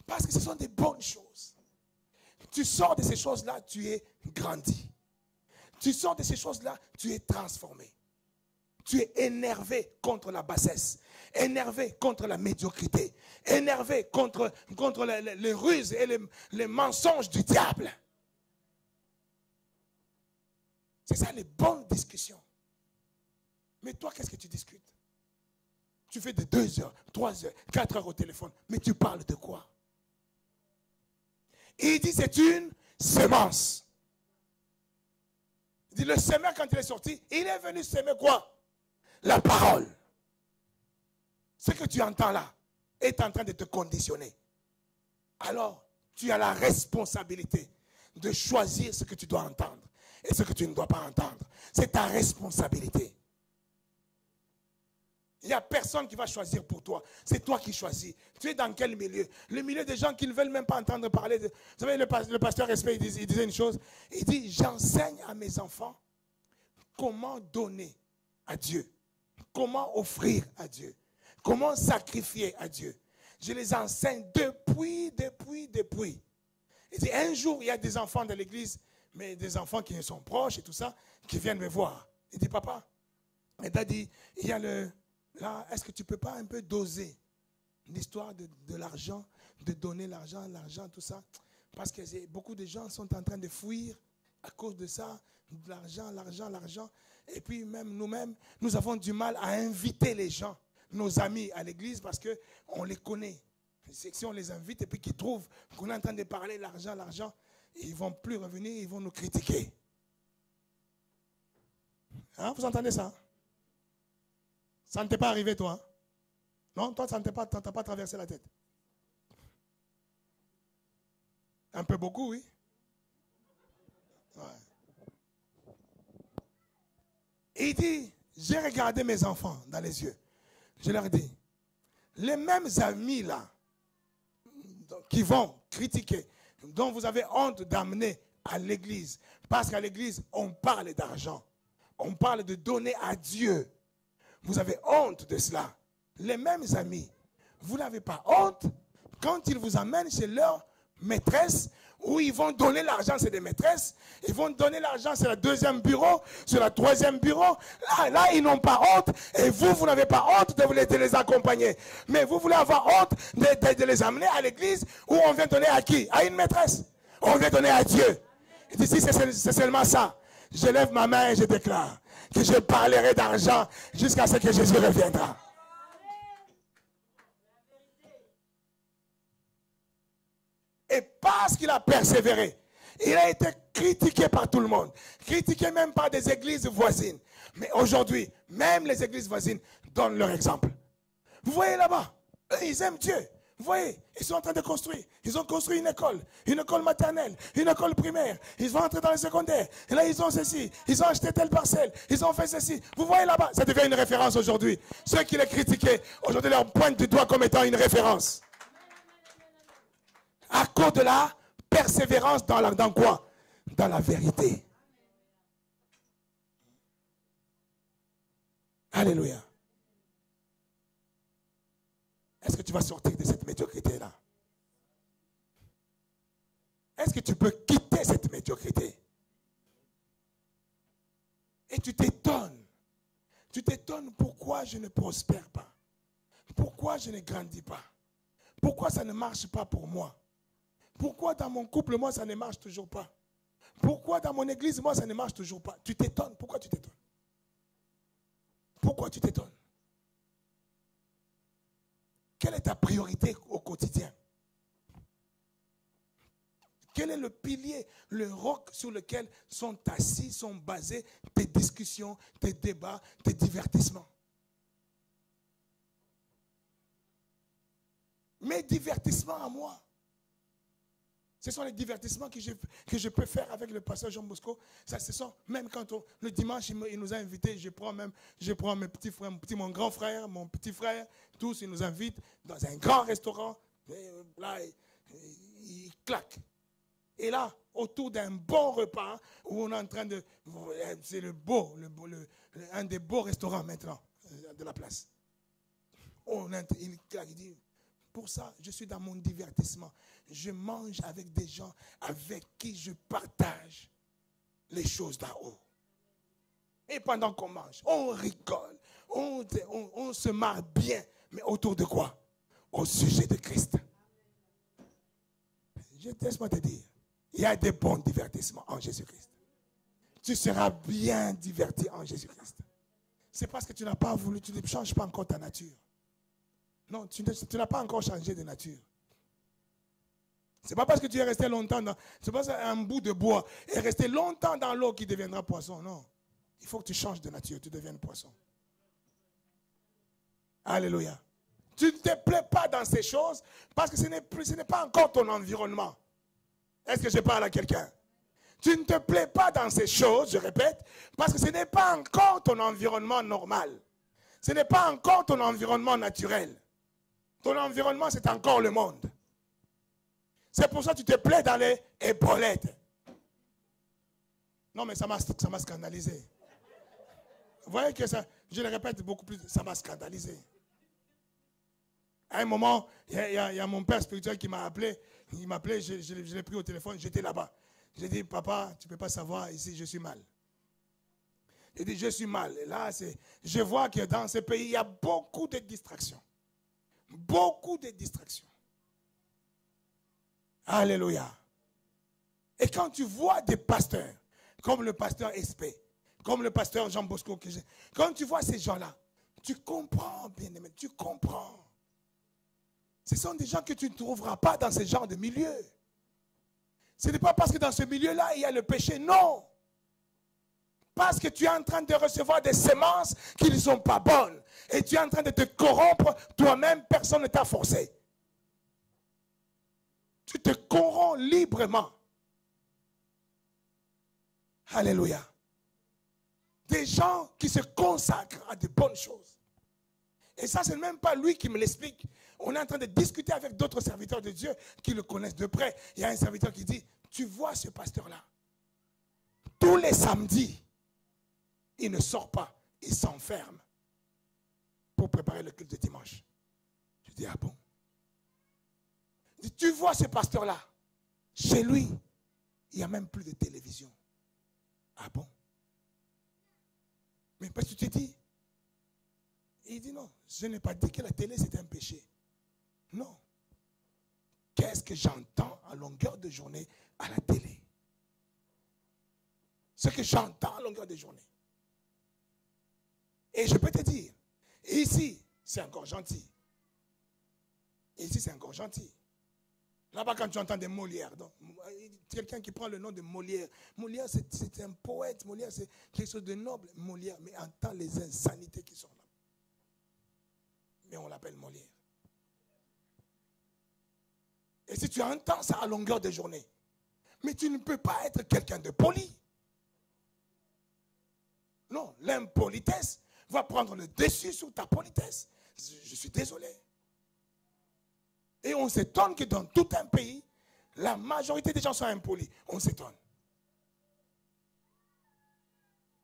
Parce que ce sont des bonnes choses. Tu sors de ces choses-là, tu es grandi. Tu sors de ces choses-là, tu es transformé. Tu es énervé contre la bassesse, énervé contre la médiocrité, énervé contre les ruses et les mensonges du diable. C'est ça les bonnes discussions. Mais toi, qu'est-ce que tu discutes? Tu fais de 2 heures, 3 heures, 4 heures au téléphone, mais tu parles de quoi? Il dit c'est une semence. Il dit, le semeur, quand il est sorti, il est venu semer quoi? La parole. Ce que tu entends là est en train de te conditionner. Alors, tu as la responsabilité de choisir ce que tu dois entendre et ce que tu ne dois pas entendre. C'est ta responsabilité. Il n'y a personne qui va choisir pour toi. C'est toi qui choisis. Tu es dans quel milieu? Le milieu des gens qui ne veulent même pas entendre parler. Vous savez, le pasteur Respect, il disait une chose. Il dit, j'enseigne à mes enfants comment donner à Dieu. Comment offrir à Dieu. Comment sacrifier à Dieu. Je les enseigne depuis. Il dit, un jour, il y a des enfants de l'église, mais des enfants qui sont proches et tout ça, qui viennent me voir. Il dit, papa, et daddy, il y a là, est-ce que tu ne peux pas un peu doser l'histoire de l'argent, de donner l'argent, tout ça? Parce que beaucoup de gens sont en train de fuir à cause de ça, de l'argent. Et puis même nous-mêmes, nous avons du mal à inviter les gens, nos amis à l'église, parce qu'on les connaît. Si on les invite et puis qu'ils trouvent qu'on est en train de parler l'argent, ils ne vont plus revenir, ils vont nous critiquer. Hein, vous entendez ça? Ça ne t'est pas arrivé, toi? Non, toi, ça ne t'a pas traversé la tête. Un peu beaucoup, oui. Ouais. Il dit, j'ai regardé mes enfants dans les yeux. Je leur dis, les mêmes amis là, qui vont critiquer, dont vous avez honte d'amener à l'église, parce qu'à l'église, on parle d'argent. On parle de donner à Dieu. Vous avez honte de cela. Les mêmes amis, vous n'avez pas honte quand ils vous amènent chez leur maîtresse, où ils vont donner l'argent, c'est des maîtresses. Ils vont donner l'argent, c'est le 2e bureau, c'est le 3e bureau. Là, ils n'ont pas honte. Et vous n'avez pas honte de les accompagner. Mais vous voulez avoir honte de les amener à l'église où on vient donner à qui? À une maîtresse. On vient donner à Dieu. Et ici, c'est seulement ça. Je lève ma main et je déclare que je parlerai d'argent jusqu'à ce que Jésus reviendra. Et parce qu'il a persévéré, il a été critiqué par tout le monde. Critiqué même par des églises voisines. Mais aujourd'hui, même les églises voisines donnent leur exemple. Vous voyez là-bas, ils aiment Dieu. Vous voyez, ils sont en train de construire. Ils ont construit une école maternelle, une école primaire. Ils vont entrer dans le secondaire. Et là, ils ont ceci. Ils ont acheté telle parcelle. Ils ont fait ceci. Vous voyez là-bas, ça devient une référence aujourd'hui. Ceux qui les critiquaient, aujourd'hui, leur pointent du doigt comme étant une référence. À cause de la persévérance dans quoi? Dans la vérité. Alléluia. Est-ce que tu vas sortir de cette médiocrité-là? Est-ce que tu peux quitter cette médiocrité? Et tu t'étonnes. Tu t'étonnes pourquoi je ne prospère pas. Pourquoi je ne grandis pas. Pourquoi ça ne marche pas pour moi. Pourquoi dans mon couple, moi, ça ne marche toujours pas. Pourquoi dans mon église, moi, ça ne marche toujours pas. Tu t'étonnes. Pourquoi tu t'étonnes? Pourquoi tu t'étonnes? Quelle est ta priorité au quotidien? Quel est le pilier, le roc sur lequel sont assis, sont basés tes discussions, tes débats, tes divertissements? Mes divertissements à moi, ce sont les divertissements que je peux faire avec le pasteur Jean Bosco. Ça, ce sont, même quand le dimanche, il nous a invités, je prends mes petits frères, mon grand frère, mon petit frère, tous, ils nous invitent dans un grand restaurant. Et là, ils claquent. Et là, autour d'un bon repas, où on est en train de... C'est un des beaux restaurants maintenant de la place. Il claque, il dit, pour ça, je suis dans mon divertissement. Je mange avec des gens avec qui je partage les choses d'en haut. Et pendant qu'on mange, on rigole, on se marre bien. Mais autour de quoi? Au sujet de Christ. Laisse-moi te dire, il y a des bons divertissements en Jésus-Christ. Tu seras bien diverti en Jésus-Christ. C'est parce que tu n'as pas voulu, tu ne changes pas encore ta nature. Non, tu n'as pas encore changé de nature. Ce n'est pas parce que tu es resté longtemps dans... C'est pas un bout de bois et resté longtemps dans l'eau qui deviendra poisson. Non. Il faut que tu changes de nature, tu deviennes poisson. Alléluia. Tu ne te plais pas dans ces choses parce que ce n'est pas encore ton environnement. Est-ce que je parle à quelqu'un? Tu ne te plais pas dans ces choses, je répète, parce que ce n'est pas encore ton environnement normal. Ce n'est pas encore ton environnement naturel. Ton environnement, c'est encore le monde. C'est pour ça que tu te plais dans les épaulettes. Non, mais ça m'a scandalisé. Vous voyez que ça, je le répète beaucoup plus, ça m'a scandalisé. À un moment, il y a mon père spirituel qui m'a appelé. Il m'appelait, je l'ai pris au téléphone, j'étais là-bas. J'ai dit, papa, tu ne peux pas savoir, ici, je suis mal. Il dit, je suis mal. Et là, je vois que dans ce pays, il y a beaucoup de distractions. Beaucoup de distractions. Alléluia. Et quand tu vois des pasteurs, comme le pasteur Espé, comme le pasteur Jean Bosco, quand tu vois ces gens-là, tu comprends, bien-aimé, tu comprends. Ce sont des gens que tu ne trouveras pas dans ce genre de milieu. Ce n'est pas parce que dans ce milieu-là, il y a le péché, non. Parce que tu es en train de recevoir des semences qui ne sont pas bonnes. Et tu es en train de te corrompre toi-même, personne ne t'a forcé. Tu te corromps librement. Alléluia. Des gens qui se consacrent à de bonnes choses. Et ça, ce n'est même pas lui qui me l'explique. On est en train de discuter avec d'autres serviteurs de Dieu qui le connaissent de près. Il y a un serviteur qui dit, tu vois ce pasteur-là, tous les samedis, il ne sort pas, il s'enferme pour préparer le culte de dimanche. Je dis, ah bon? Il dit, tu vois ce pasteur-là, chez lui, il n'y a même plus de télévision. Ah bon? Mais parce que tu te dis, il dit non, je n'ai pas dit que la télé c'est un péché. Non. Qu'est-ce que j'entends à longueur de journée à la télé? Ce que j'entends à longueur de journée. Et je peux te dire, ici, c'est encore gentil. Ici, c'est encore gentil. Là-bas, quand tu entends des Molières, quelqu'un qui prend le nom de Molière. Molière, c'est un poète. Molière, c'est quelque chose de noble. Molière, mais entend les insanités qui sont là. Mais on l'appelle Molière. Et si tu entends ça à longueur de journée, mais tu ne peux pas être quelqu'un de poli. Non, l'impolitesse va prendre le dessus sur ta politesse. Je suis désolé. Et on s'étonne que dans tout un pays, la majorité des gens sont impolis. On s'étonne.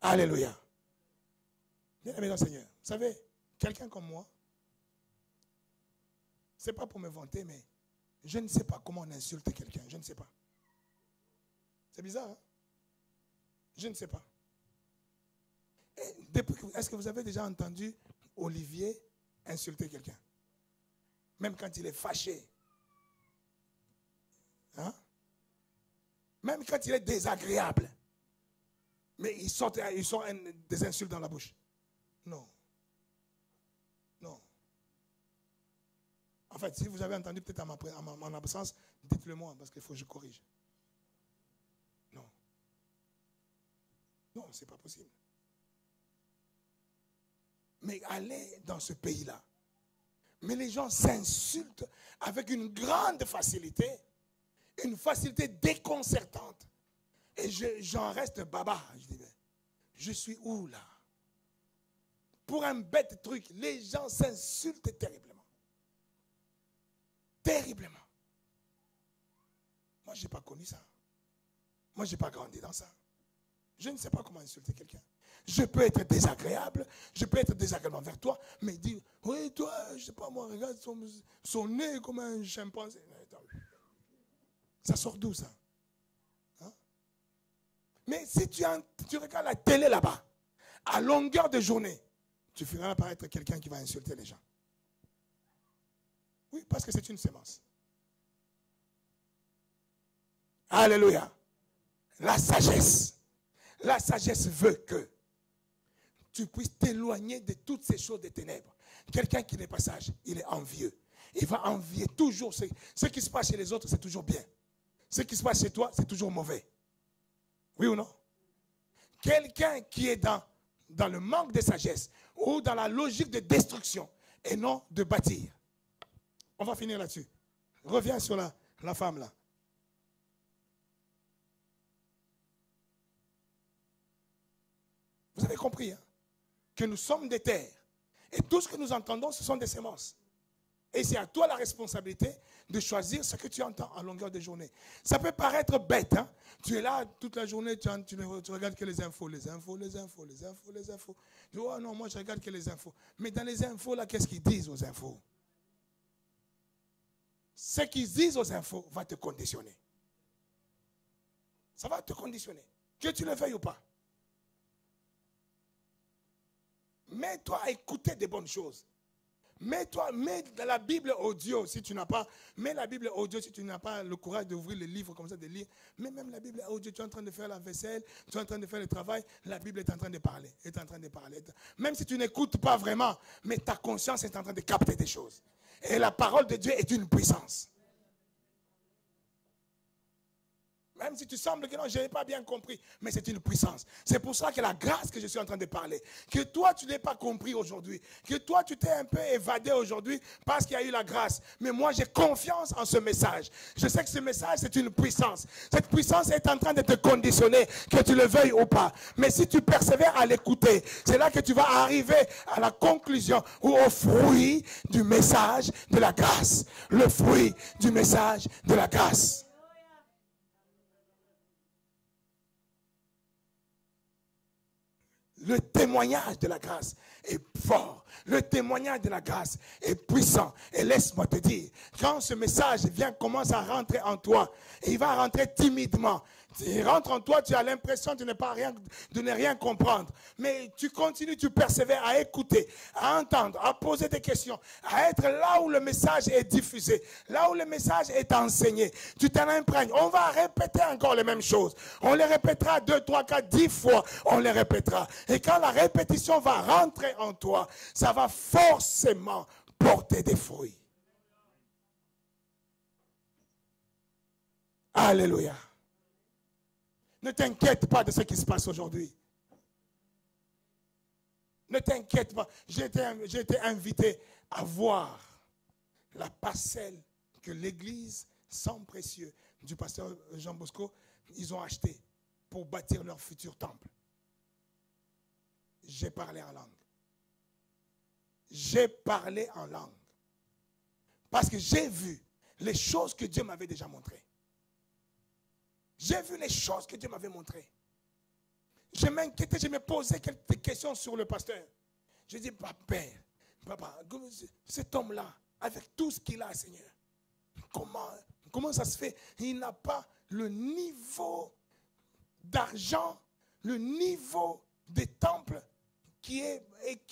Alléluia. Bien-aimé dans le Seigneur, vous savez, quelqu'un comme moi, ce n'est pas pour me vanter, mais je ne sais pas comment on insulte quelqu'un. Je ne sais pas. C'est bizarre, hein? Je ne sais pas. Est-ce que vous avez déjà entendu Olivier insulter quelqu'un? Même quand il est fâché. Hein? Même quand il est désagréable. Mais il sort des insultes dans la bouche. Non. Non. En fait, si vous avez entendu peut-être en mon absence, dites-le moi parce qu'il faut que je corrige. Non. Non, ce n'est pas possible. Mais allez dans ce pays-là. Mais les gens s'insultent avec une grande facilité. Une facilité déconcertante. Et j'en reste baba. Je dis, mais je suis où là? Pour un bête truc, les gens s'insultent terriblement. Terriblement. Moi, je n'ai pas connu ça. Moi, je n'ai pas grandi dans ça. Je ne sais pas comment insulter quelqu'un. Je peux être désagréable, je peux être désagréable envers toi, mais dire, oui, toi, je ne sais pas, moi, regarde son nez comme un chimpanzé. Ça sort d'où ça? Hein? Mais si tu regardes la télé là-bas, à longueur de journée, tu finiras par être quelqu'un qui va insulter les gens. Oui, parce que c'est une sémence. Alléluia. La sagesse. La sagesse veut que tu puisses t'éloigner de toutes ces choses des ténèbres. Quelqu'un qui n'est pas sage, il est envieux. Il va envier toujours. Ce qui se passe chez les autres, c'est toujours bien. Ce qui se passe chez toi, c'est toujours mauvais. Oui ou non? Quelqu'un qui est dans le manque de sagesse ou dans la logique de destruction et non de bâtir. On va finir là-dessus. Reviens sur la femme là. Vous avez compris, hein, que nous sommes des terres. Et tout ce que nous entendons, ce sont des semences. Et c'est à toi la responsabilité de choisir ce que tu entends en longueur de journée. Ça peut paraître bête. Hein? Tu es là toute la journée, tu regardes que les infos. Tu dis, oh non, moi je regarde que les infos. Mais dans les infos, là, qu'est-ce qu'ils disent aux infos? Ce qu'ils disent aux infos va te conditionner. Ça va te conditionner. Que tu le veuilles ou pas. Mets-toi à écouter des bonnes choses. Mets la Bible audio si tu n'as pas. Mets la Bible audio si tu n'as pas le courage d'ouvrir le livre comme ça, de lire. Mais même la Bible audio, tu es en train de faire la vaisselle, tu es en train de faire le travail, la Bible est en train de parler. Même si tu n'écoutes pas vraiment, mais ta conscience est en train de capter des choses. Et la parole de Dieu est une puissance. Même si tu sembles que non, je n'ai pas bien compris, mais c'est une puissance. C'est pour ça que la grâce que je suis en train de parler, que toi tu n'es pas compris aujourd'hui, que toi tu t'es un peu évadé aujourd'hui parce qu'il y a eu la grâce. Mais moi j'ai confiance en ce message. Je sais que ce message c'est une puissance. Cette puissance est en train de te conditionner, que tu le veuilles ou pas. Mais si tu persévères à l'écouter, c'est là que tu vas arriver à la conclusion ou au fruit du message de la grâce. Le fruit du message de la grâce. Le témoignage de la grâce est fort. Le témoignage de la grâce est puissant. Et laisse-moi te dire, quand ce message commence à rentrer en toi, il va rentrer timidement. Il rentre en toi, tu as l'impression de ne rien comprendre. Mais tu continues, tu persévères à écouter, à entendre, à poser des questions, à être là où le message est diffusé, là où le message est enseigné. Tu t'en imprègnes. On va répéter encore les mêmes choses. On les répétera 2, 3, 4, 10 fois. On les répétera. Et quand la répétition va rentrer en toi, ça va forcément porter des fruits. Alléluia. Ne t'inquiète pas de ce qui se passe aujourd'hui. Ne t'inquiète pas. J'ai été invité à voir la parcelle que l'église sans précieux du pasteur Jean Bosco, ils ont acheté pour bâtir leur futur temple. J'ai parlé en langue. J'ai parlé en langue. Parce que j'ai vu les choses que Dieu m'avait déjà montrées. J'ai vu les choses que Dieu m'avait montrées. Je m'inquiétais, je me posais quelques questions sur le pasteur. Je dis, papa, cet homme-là, avec tout ce qu'il a, Seigneur, comment ça se fait? Il n'a pas le niveau d'argent, le niveau des temples qui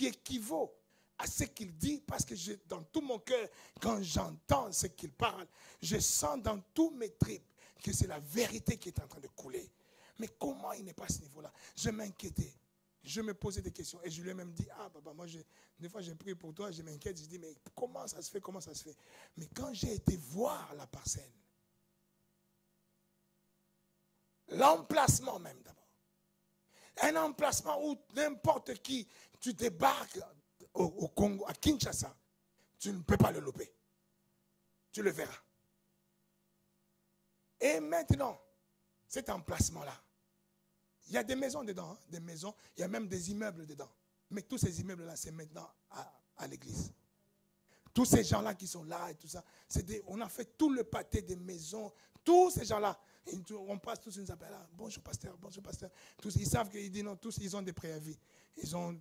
équivaut à ce qu'il dit, parce que dans tout mon cœur, quand j'entends ce qu'il parle, je sens dans tous mes tripes que c'est la vérité qui est en train de couler. Mais comment il n'est pas à ce niveau-là? Je m'inquiétais. Je me posais des questions. Et je lui ai même dit, papa, moi, des fois, j'ai prié pour toi, je m'inquiète. Je dis, mais comment ça se fait? Mais quand j'ai été voir la parcelle, l'emplacement même d'abord, un emplacement où n'importe qui, tu débarques au Congo, à Kinshasa, tu ne peux pas le louper. Tu le verras. Et maintenant, cet emplacement-là, il y a des maisons dedans, des maisons, il y a même des immeubles dedans. Mais tous ces immeubles-là, c'est maintenant à l'église. Tous ces gens-là qui sont là et tout ça, on a fait tout le pâté des maisons, tous ces gens-là. On passe tous, ils nous appellent, bonjour pasteur, bonjour pasteur. Tous, ils savent qu'ils disent non, tous ils ont des préavis.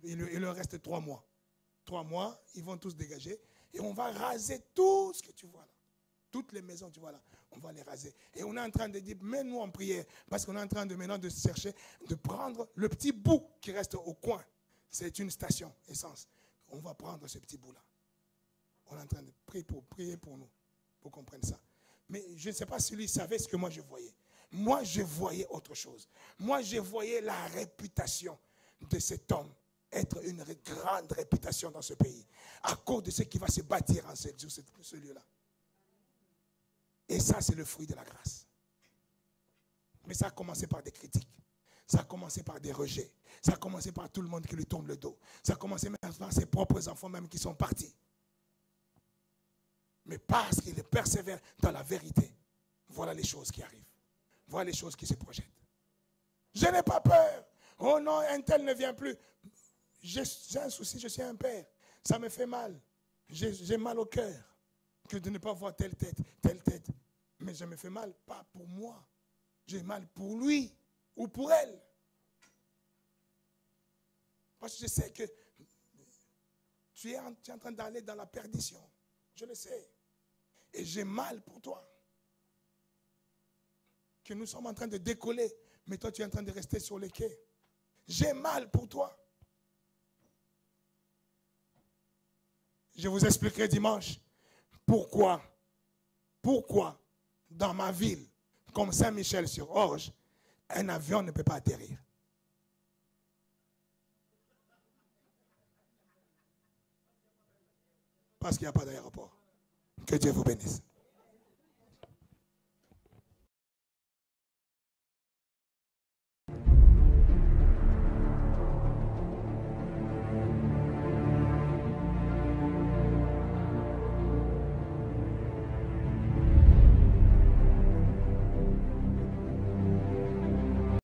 Il leur reste 3 mois. 3 mois, ils vont tous dégager. Et on va raser tout ce que tu vois là. Toutes les maisons, tu vois là, on va les raser. Et on est en train de dire, mets-nous en prière, parce qu'on est en train de maintenant de chercher, de prendre le petit bout qui reste au coin. C'est une station essence. On va prendre ce petit bout-là. On est en train de prier pour nous, pour qu'on prenne ça. Mais je ne sais pas si lui savait ce que moi je voyais. Moi, je voyais autre chose. Moi, je voyais la réputation de cet homme être une grande réputation dans ce pays, à cause de ce qui va se bâtir en ce lieu-là. Et ça, c'est le fruit de la grâce. Mais ça a commencé par des critiques. Ça a commencé par des rejets. Ça a commencé par tout le monde qui lui tourne le dos. Ça a commencé même par ses propres enfants même qui sont partis. Mais parce qu'il persévère dans la vérité, voilà les choses qui arrivent. Voilà les choses qui se projettent. Je n'ai pas peur. Oh non, un tel ne vient plus. J'ai un souci, je suis un père. Ça me fait mal. J'ai mal au cœur que de ne pas voir telle tête, telle tête. Mais je me fais mal, pas pour moi. J'ai mal pour lui ou pour elle. Parce que je sais que tu es en train d'aller dans la perdition. Je le sais. Et j'ai mal pour toi. Que nous sommes en train de décoller, mais toi tu es en train de rester sur les quais. J'ai mal pour toi. Je vous expliquerai dimanche pourquoi dans ma ville, comme Saint-Michel-sur-Orge, un avion ne peut pas atterrir. Parce qu'il n'y a pas d'aéroport. Que Dieu vous bénisse.